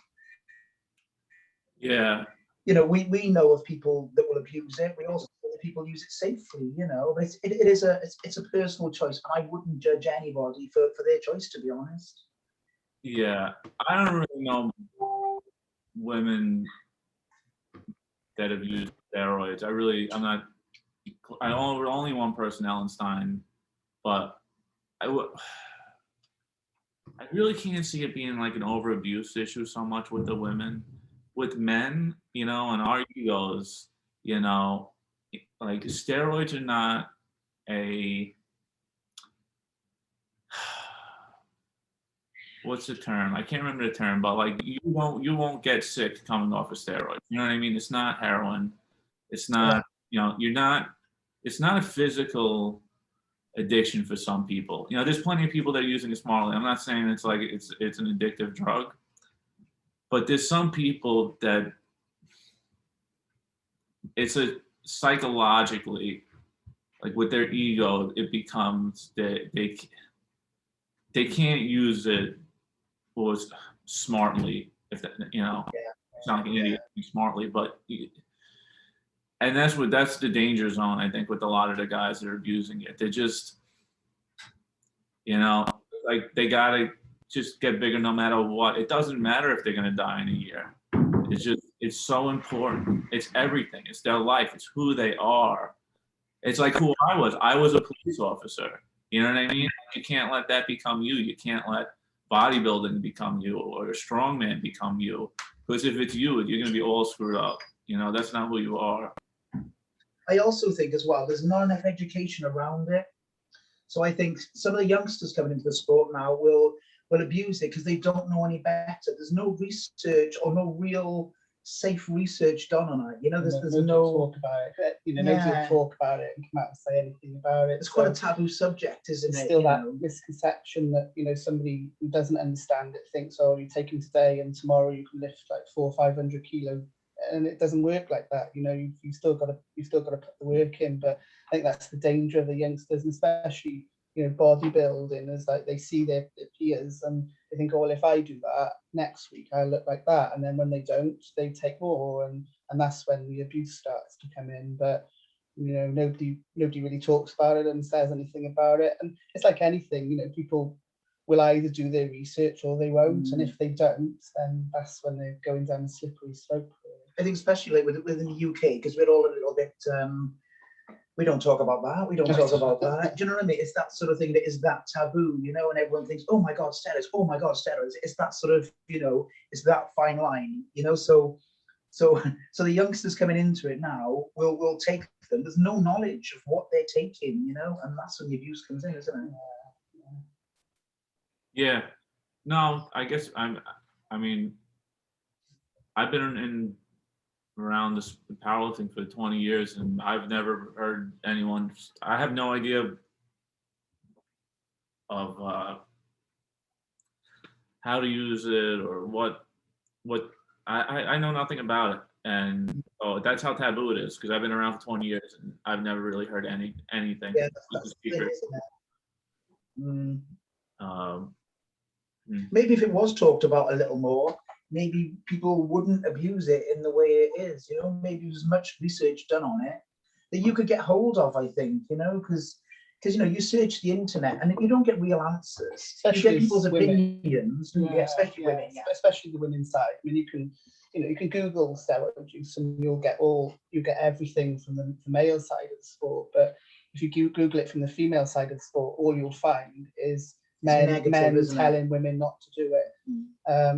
Yeah. you know, we know of people that will abuse it. We also know that people use it safely, you know, but it's a personal choice. And I wouldn't judge anybody for their choice, to be honest. Yeah, I don't really know women that have used steroids. I'm not. I only one person, Ellen Stein, but I really can't see it being like an over abuse issue so much with the women. With men, you know, and our egos, you know, like steroids are not a what's the term? I can't remember the term, but like you won't get sick coming off of steroids. You know what I mean? It's not heroin. It's not, you know, it's not a physical addiction for some people. You know, there's plenty of people that are using it smartly. I'm not saying it's like it's an addictive drug, but there's some people that it's a psychologically, like with their ego, it becomes they can't use it was smartly, if that, you know, it's not like an idiot smartly, but and that's the danger zone, I think, with a lot of the guys that are abusing it. They just, you know, like they gotta just get bigger no matter what. It doesn't matter if they're gonna die in a year. It's so important. It's everything. It's their life. It's who they are. It's like who I was. I was a police officer. You know what I mean? You can't let that become you. You can't let bodybuilding become you or a strongman become you. Because if it's you, you're gonna be all screwed up. You know, that's not who you are. I also think as well, there's not enough education around it. So I think some of the youngsters coming into the sport now will abuse it because they don't know any better. There's no research or no real safe research done on it. You know, there's no talk about it. You know, nobody will talk about it and come out and say anything about it. It's quite a taboo subject, isn't it? Still that misconception that, you know, somebody who doesn't understand it thinks, oh, you take him today and tomorrow you can lift like 400 or 500 kilo, and it doesn't work like that. You know, you've still got to put the work in. But I think that's the danger of the youngsters, and especially, you know, bodybuilding, is like they see their peers and they think, oh, well, if I do that next week, I look like that. And then when they don't, they take more, and that's when the abuse starts to come in. But, you know, nobody really talks about it and says anything about it. And it's like anything, you know, people will either do their research or they won't. And if they don't, then that's when they're going down a slippery slope. I think especially like within the UK, because we're all a little bit, we don't talk about that. We don't talk about that. Do you know what I mean? It's that sort of thing that is that taboo, you know, and everyone thinks, oh my God, steroids. Oh my God, steroids. It's that sort of, you know, it's that fine line, you know. So the youngsters coming into it now will take them. There's no knowledge of what they're taking, you know, and that's when the abuse comes in, isn't it? Yeah. No, I guess I mean, I've been in around this powerlifting for 20 years, and I've never heard anyone. I have no idea of how to use it or what. I know nothing about it, and that's how taboo it is. Because I've been around for 20 years, and I've never really heard anything. Yeah, that's the thing, isn't it? Maybe if it was talked about a little more, maybe people wouldn't abuse it in the way it is, you know. Maybe there's much research done on it that you could get hold of, I think, you know, because you know, you search the internet and you don't get real answers. Especially you get people's opinions, especially women, especially the women's side. I mean, you can Google steroid use and you'll get everything from the male side of the sport. But if you Google it from the female side of the sport, all you'll find is men telling women not to do it,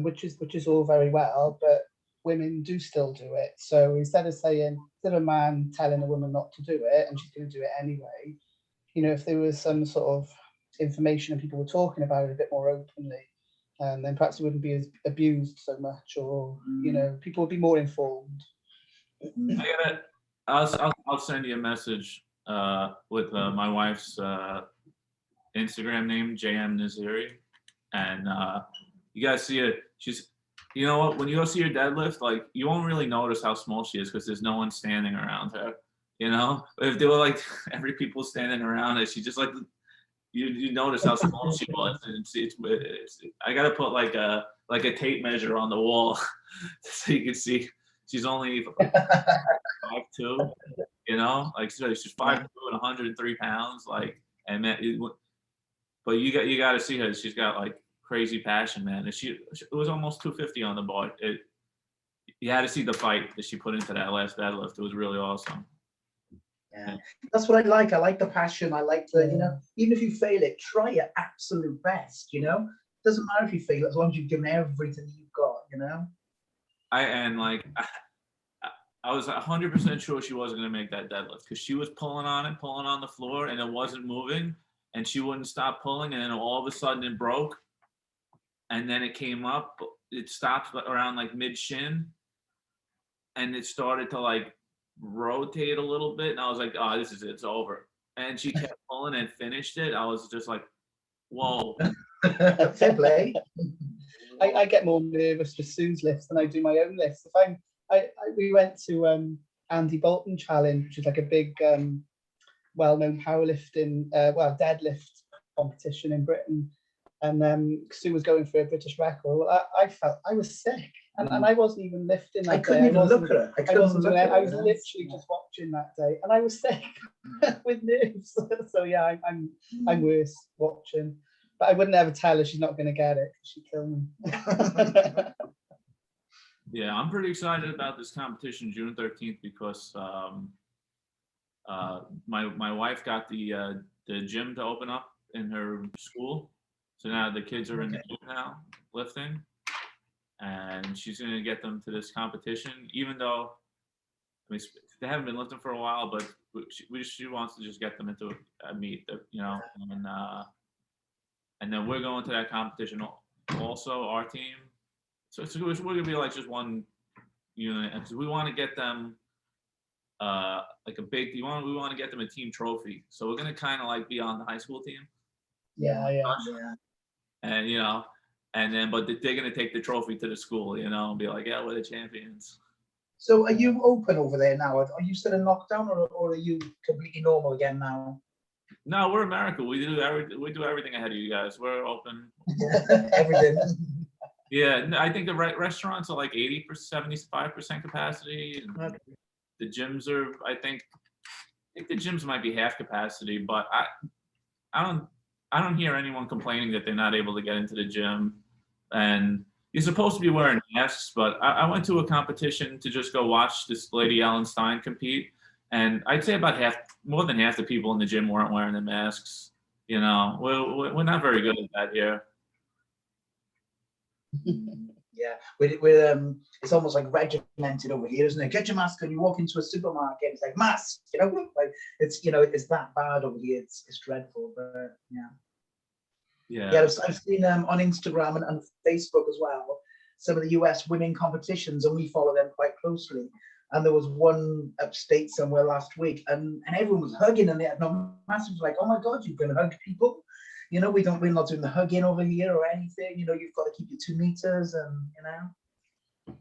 which is all very well, but women do still do it. So instead of a man telling a woman not to do it and she's going to do it anyway, you know, if there was some sort of information and people were talking about it a bit more openly, then perhaps it wouldn't be as abused so much, or you know, people would be more informed. I'll send you a message with my wife's Instagram name, JM Naziri, and you guys see it. She's, you know what? When you go see her deadlift, like you won't really notice how small she is because there's no one standing around her. You know, if there were like every people standing around her, she just like you notice how small she was. And it's I gotta put like a tape measure on the wall so you can see she's only 5'2", you know, like she's 5'2" and 103 pounds, like, and that but you got to see her. She's got like crazy passion, man. And it was almost 250 on the bar. You had to see the fight that she put into that last deadlift. It was really awesome. Yeah, that's what I like. I like the passion. I like the, you know, even if you fail it, try your absolute best, you know? Doesn't matter if you fail, as long as you've given everything you've got, you know? I was 100% sure she wasn't going to make that deadlift because she was pulling on the floor, and it wasn't moving, and she wouldn't stop pulling, and then all of a sudden it broke, and then it came up. It stopped around like mid shin, and it started to like rotate a little bit, and I was like, oh, this is it, it's over. And she kept pulling and finished it. I was just like, whoa. Fair play. I get more nervous for Sue's lifts than I do my own lifts. We went to Andy Bolton Challenge, which is like a big well-known powerlifting, deadlift competition in Britain, and Sue was going for a British record. Well, I felt I was sick, and I wasn't even lifting that I couldn't day. even look at her. I was literally just watching that day, and I was sick with nerves. So yeah, I'm worse watching. But I wouldn't ever tell her she's not going to get it. She'd kill me. Yeah, I'm pretty excited about this competition June 13th because my wife got the gym to open up in her school, so now the kids are in the gym now lifting, and she's going to get them to this competition. Even though I mean they haven't been lifting for a while, but she wants to just get them into a meet, you know, and then we're going to that competition also, our team. So we're going to be like just one unit, and so we want to get them like a big. We want to get them a team trophy. So we're going to kind of like be on the high school team. Yeah. And you know, and then but they're going to take the trophy to the school, you know, and be like, yeah, we're the champions. So are you open over there now? Are you still in lockdown, or are you completely normal again now? No, we're America. We do everything ahead of you guys. We're open. Everything. Yeah, I think the restaurants are like 80%, 75% capacity. Okay. The gyms are, I think the gyms might be half capacity, but I don't hear anyone complaining that they're not able to get into the gym. And you're supposed to be wearing masks, but I went to a competition to just go watch this lady Ellen Stein compete, and I'd say about more than half the people in the gym weren't wearing the masks. You know, we're not very good at that here. Yeah, we're it's almost like regimented over here, isn't it? Get your mask on. You walk into a supermarket, it's like mask, you know, like it's, you know, it's that bad over here. It's dreadful, but yeah. I've seen on Instagram and Facebook as well some of the US women competitions, and we follow them quite closely. And there was one upstate somewhere last week, and everyone was hugging, and they had no masks. Like, oh my God, you can hug people. You know, we're not doing the hugging over here or anything. You know, you've got to keep your 2 meters, and you know.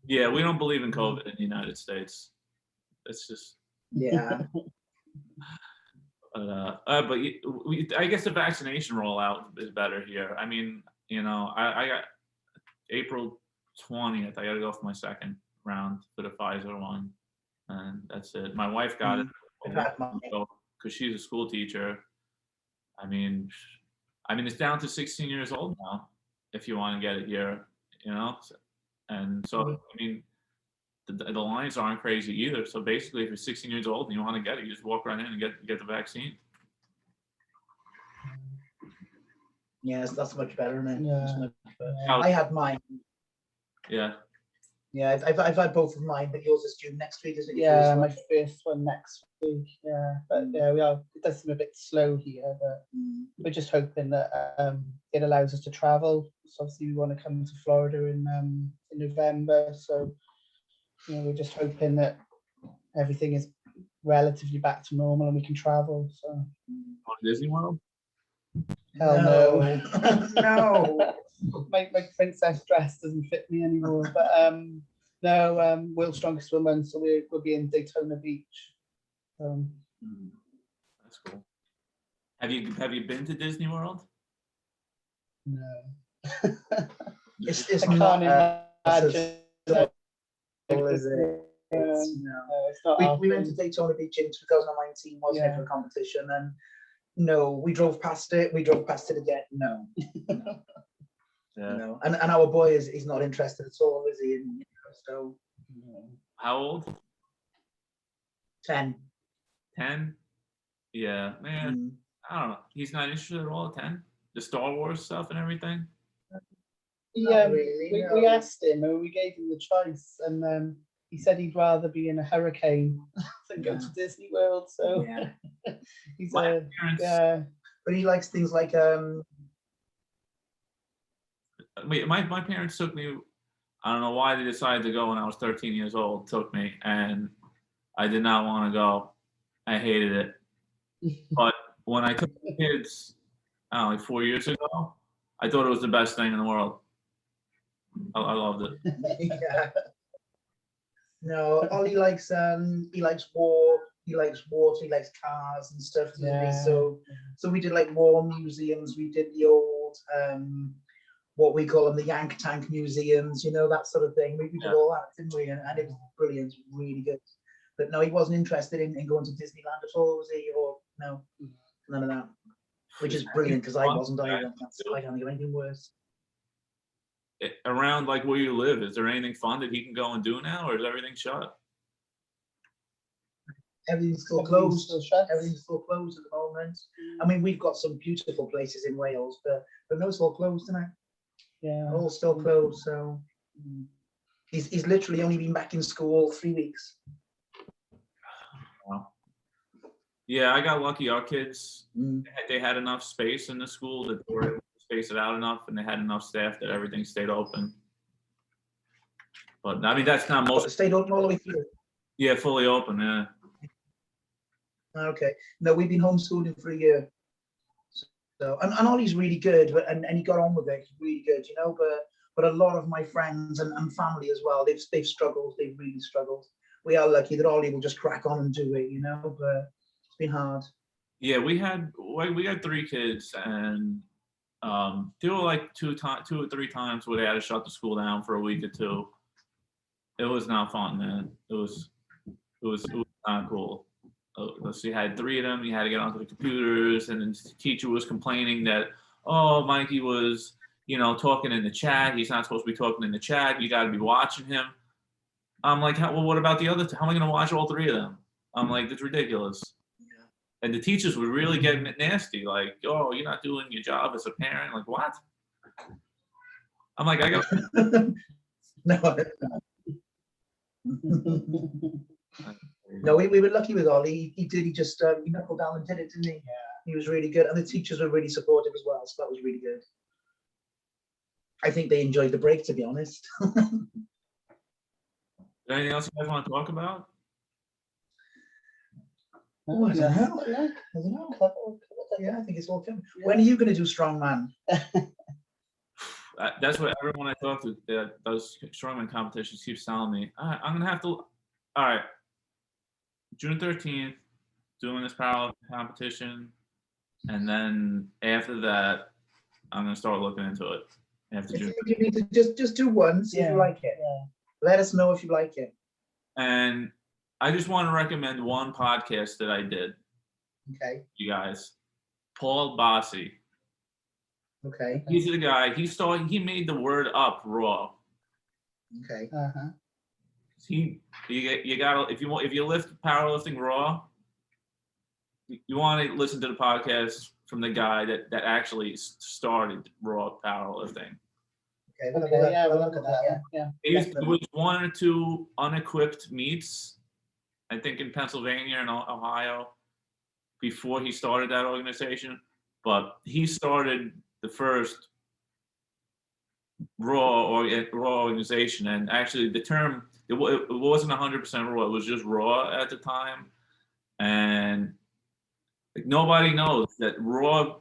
Yeah, we don't believe in COVID in the United States. It's just. Yeah. But I guess the vaccination rollout is better here. I mean, you know, I got April 20th. I got to go for my second round for the Pfizer one, and that's it. My wife got it because she's a school teacher. I mean, it's down to 16 years old now if you want to get it here, you know? And so, I mean, the lines aren't crazy either. So basically, if you're 16 years old and you want to get it, you just walk right in and get the vaccine. Yes, that's much better, man. Yeah. I had mine. Yeah. Yeah, I've had both of mine, but yours is due next week, isn't it? Yeah, my first one next week. Yeah, but yeah, we are. It does seem a bit slow here, but we're just hoping that it allows us to travel. So obviously, we want to come to Florida in November. So you know, we're just hoping that everything is relatively back to normal and we can travel. So. On Disney World? Hell no. No. My princess dress doesn't fit me anymore. But no, World's Strongest Woman. So we'll be in Daytona Beach. That's cool. Have you been to Disney World? No. It's I can't imagine is it? It's, no. It's not our We went to thing. Daytona Beach in 2019, wasn't it, for a competition? And no, we drove past it. We drove past it again. No, Yeah. no. And our boy is not interested at all, is he? And, so How old? 10. 10? Yeah, man. I don't know. He's not interested at all at 10? The Star Wars stuff and everything? Yeah, really, we no. asked him and we gave him the choice, and he said he'd rather be in a hurricane than go to Disney World. So Yeah. he's My parents, But he likes things like my parents took me. I don't know why they decided to go when I was 13 years old. Took me, and I did not want to go. I hated it. But when I took the kids, I don't know, like 4 years ago, I thought it was the best thing in the world. I loved it. yeah. No, Ollie likes war, he likes water, he likes cars and stuff, doesn't he? Yeah. So we did like war museums, we did the old what we call them, the Yank Tank museums, you know, that sort of thing. We did all that, didn't we? And it was brilliant, really good. But no, he wasn't interested in going to Disneyland at all, was he? Or no, none of that. Which is brilliant because I wasn't either. I can't think of anything worse. Around like where you live, is there anything fun that he can go and do now, or is everything shut? Everything's still closed. Everything's still closed at the moment. I mean, we've got some beautiful places in Wales, but no, it's all closed, isn't it? Yeah, all still closed. So he's literally only been back in school 3 weeks. Wow. Yeah, I got lucky. Our kids, they had enough space in the school that they were able to space it out enough, and they had enough staff that everything stayed open. But I mean, that's not most. It stayed open all the way through. Yeah, fully open. Yeah. Okay. No, we've been homeschooling for a year. So and Ollie's really good, but and he got on with it. He's really good, you know. But a lot of my friends and family as well, they've struggled. They've really struggled. We are lucky that Ollie will just crack on and do it, you know. But it's been hard. Yeah, we had 3 kids, and there were like 2 or 3 times where they had to shut the school down for a week or 2. It was not fun, man. It was not cool. So you had 3 of them. You had to get onto the computers, and then the teacher was complaining that, oh, Mikey was, talking in the chat. He's not supposed to be talking in the chat. You got to be watching him. I'm like, well, what about the other 2? How am I going to watch all 3 of them? I'm like, that's ridiculous. Yeah. And the teachers would really get nasty, like, oh, you're not doing your job as a parent. Like, what? I'm like, I got. No. No, we were lucky with Ollie. He just he knuckled down and did it, didn't he? Yeah. He was really good, and the teachers were really supportive as well. So that was really good. I think they enjoyed the break, to be honest. Anything else you guys want to talk about? Oh, I don't know. Yeah, I think it's all coming. Yeah. When are you going to do strongman? That's what everyone I talk to that does strongman competitions keeps telling me. I'm gonna have to. All right, June 13th, doing this power competition, and then after that, I'm gonna start looking into it. After June. You need to just do one, see if you like it. Yeah. Let us know if you like it. And I just want to recommend one podcast that I did. Okay. You guys, Paul Bossi. Okay. He's the guy. He made the word up raw. Okay. You gotta if you lift powerlifting raw, you want to listen to the podcast from the guy that actually started raw powerlifting. Okay. We'll look at that. Yeah. It was 1 or 2 unequipped meets, I think in Pennsylvania and Ohio, before he started that organization. But he started the first raw organization, and actually the term it wasn't 100% raw. It was just raw at the time, and like, nobody knows that raw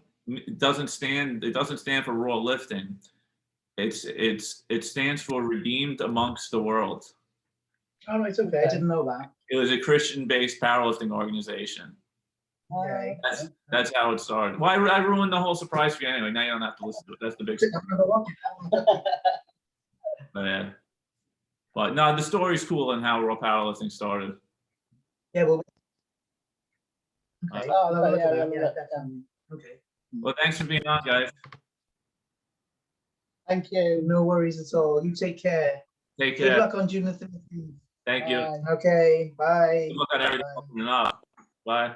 doesn't stand for raw lifting. It stands for redeemed amongst the world. Oh, it's okay. I didn't know that. It was a Christian-based powerlifting organization. Okay. That's how it started. Well, I ruined the whole surprise for you anyway. Now you don't have to listen to it. That's the big surprise. But yeah. But no, the story's cool and how raw powerlifting started. Yeah, well. Okay. Oh, I'll have a look yeah, at yeah, that, yeah. yeah, definitely. Okay. Well, thanks for being on, guys. Thank you. No worries at all. You take care. Take Good care. luck on June the 13th. Thank you. Bye. Okay, bye. Good luck on everything Bye. opening up. Bye.